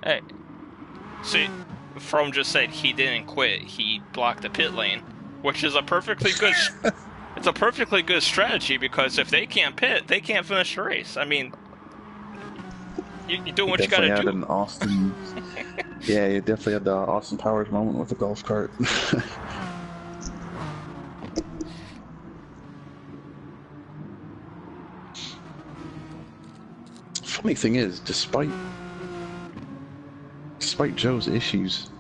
Hey, see, Frome just said he didn't quit, he blocked the pit lane, which is a perfectly good... It's a perfectly good strategy, because if they can't pit, they can't finish the race. I mean, you're doing what you gotta do. An Austin... Yeah, you definitely had the Austin Powers moment with the golf cart. Funny thing is, despite Joe's issues,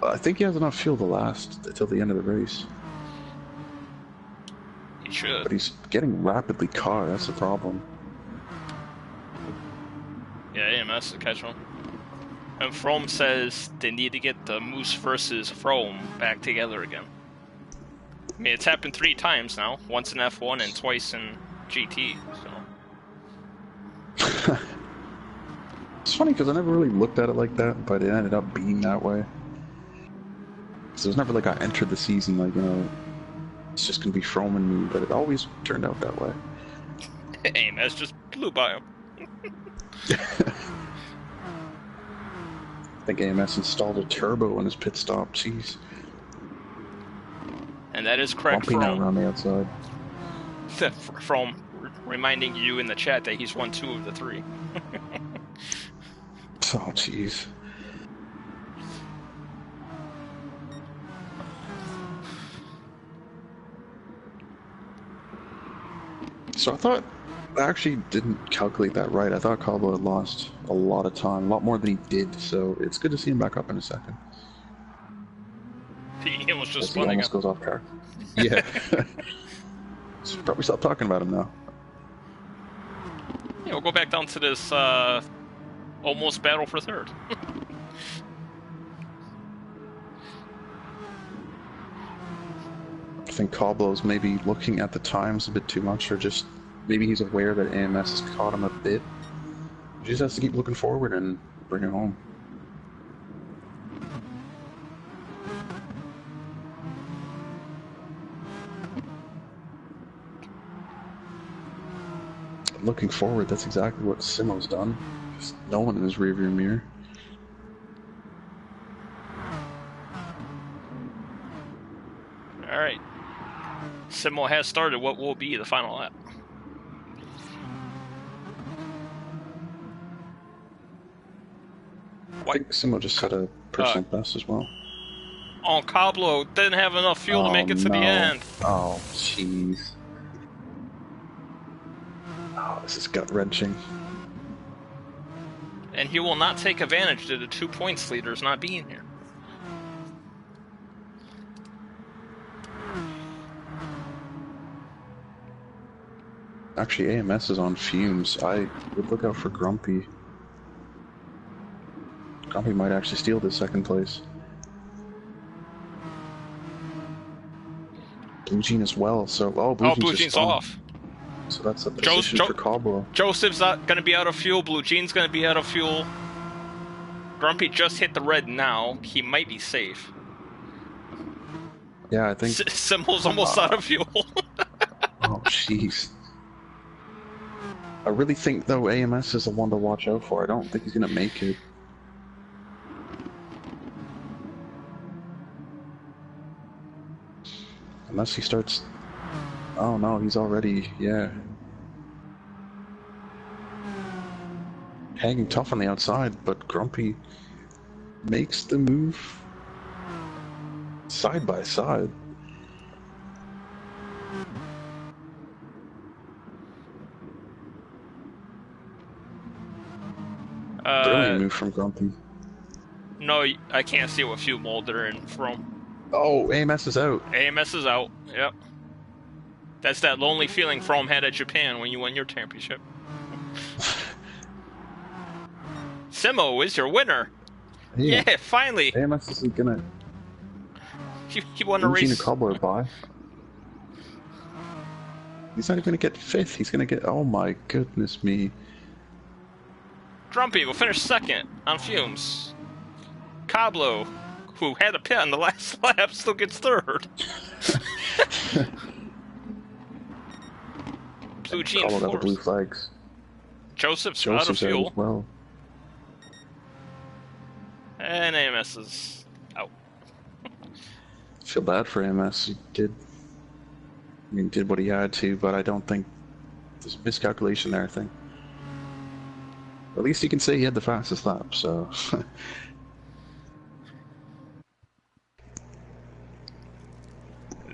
I think he has enough fuel to last until the end of the race. He should. But he's getting rapidly caught, that's the problem. Yeah, AMS to catch him. And Frome says they need to get the Moose versus Frome back together again. I mean, it's happened 3 times now. Once in F1 and twice in GT, so... It's funny because I never really looked at it like that, but it ended up being that way. So it was never like I entered the season like, it's just gonna be Frome and me, but it always turned out that way. AMS just blew by him. I think AMS installed a turbo in his pit stop, jeez. And that is correct, Bumping out around the outside. Frome reminding you in the chat that he's won 2 of the 3. Oh, jeez. So I thought, I actually didn't calculate that right. I thought Calvo had lost a lot of time, a lot more than he did, so it's good to see him back up in a second. He almost just He spun again. almost goes off track. Yeah. Should probably stop talking about him now. Yeah, we'll go back down to this almost battle for 3rd. I think Cobblo's maybe looking at the times a bit too much, or just maybe he's aware that AMS has caught him a bit. He just has to keep looking forward and bring it home. Looking forward, that's exactly what Simo's done. Just no one in his rearview mirror. Alright. Simo has started what will be the final lap. I think Simo just had a personal best as well. Oh, Cablo didn't have enough fuel to make it to the end. Oh, jeez. Oh, this is gut-wrenching. And he will not take advantage of the 2 points leaders not being here. Actually, AMS is on fumes. I would look out for Grumpy. Grumpy might actually steal this 2nd place. Blue Jean as well, so... Oh, Blue Jean's off. So that's a position for Cobwell. Joseph's not going to be out of fuel. Blue Jean's going to be out of fuel. Grumpy just hit the red now. He might be safe. Yeah, I think. Simmel's almost out of fuel. Oh, jeez. I really think, though, AMS is the one to watch out for. I don't think he's going to make it. Unless he starts... Oh, no, he's already... Yeah. Hanging tough on the outside, but Grumpy makes the move side by side. Brilliant move from Grumpy. No, I can't see what fuel mold they're in from. Oh, AMS is out. AMS is out, yep. That's that lonely feeling From had at Japan when you won your championship. Simo is your winner! Yeah, finally! AMS isn't gonna... He won a race. A cobbler by. He's not even gonna get 5th, he's gonna get... Oh my goodness me. Grumpy will finish 2nd on fumes. Cablo, who had a pit on the last lap, still gets 3rd. Blue Jean Cablo got the 4th. blue flags. Joseph's out of fuel. As well. And AMS is out. I feel bad for AMS. He did... I mean, did what he had to, but I don't think... There's a miscalculation there, I think. At least he can say he had the fastest lap, so...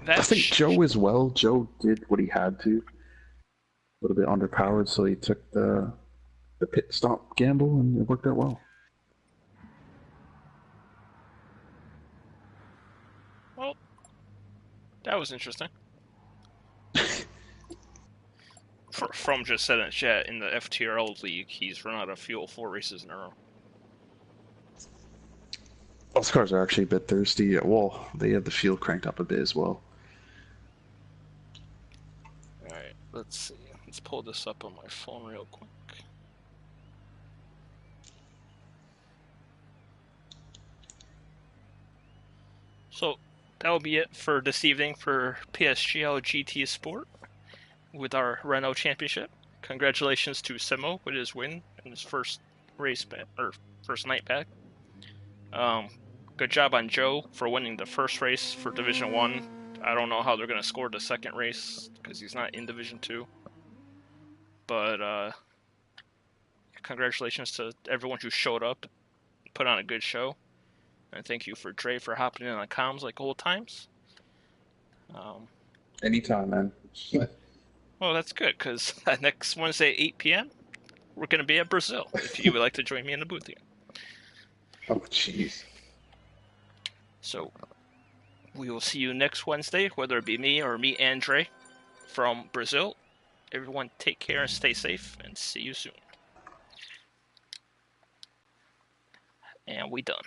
I think Joe as well. Joe did what he had to. A little bit underpowered, so he took the pit stop gamble, and it worked out well. Well, that was interesting. From just said in chat, in the FTRL league, he's run out of fuel 4 races in a row. Those cars are actually a bit thirsty. Well, they have the fuel cranked up a bit as well. Alright, let's see. Let's pull this up on my phone real quick. So, that will be it for this evening for PSGL GT Sport with our Renault Championship. Congratulations to Simo with his win in his first race back, or first night back. Good job on Joe for winning the first race for Division 1. I don't know how they're going to score the second race because he's not in Division 2. But congratulations to everyone who showed up, put on a good show. And thank you for Dre for hopping in on comms like old times. Anytime, man. Well, that's good, because next Wednesday at 8 p.m., we're going to be at Brazil, if you would like to join me in the booth here. Oh, jeez. So, we will see you next Wednesday, whether it be me or meet Andre from Brazil. Everyone take care and stay safe, and see you soon. And we done.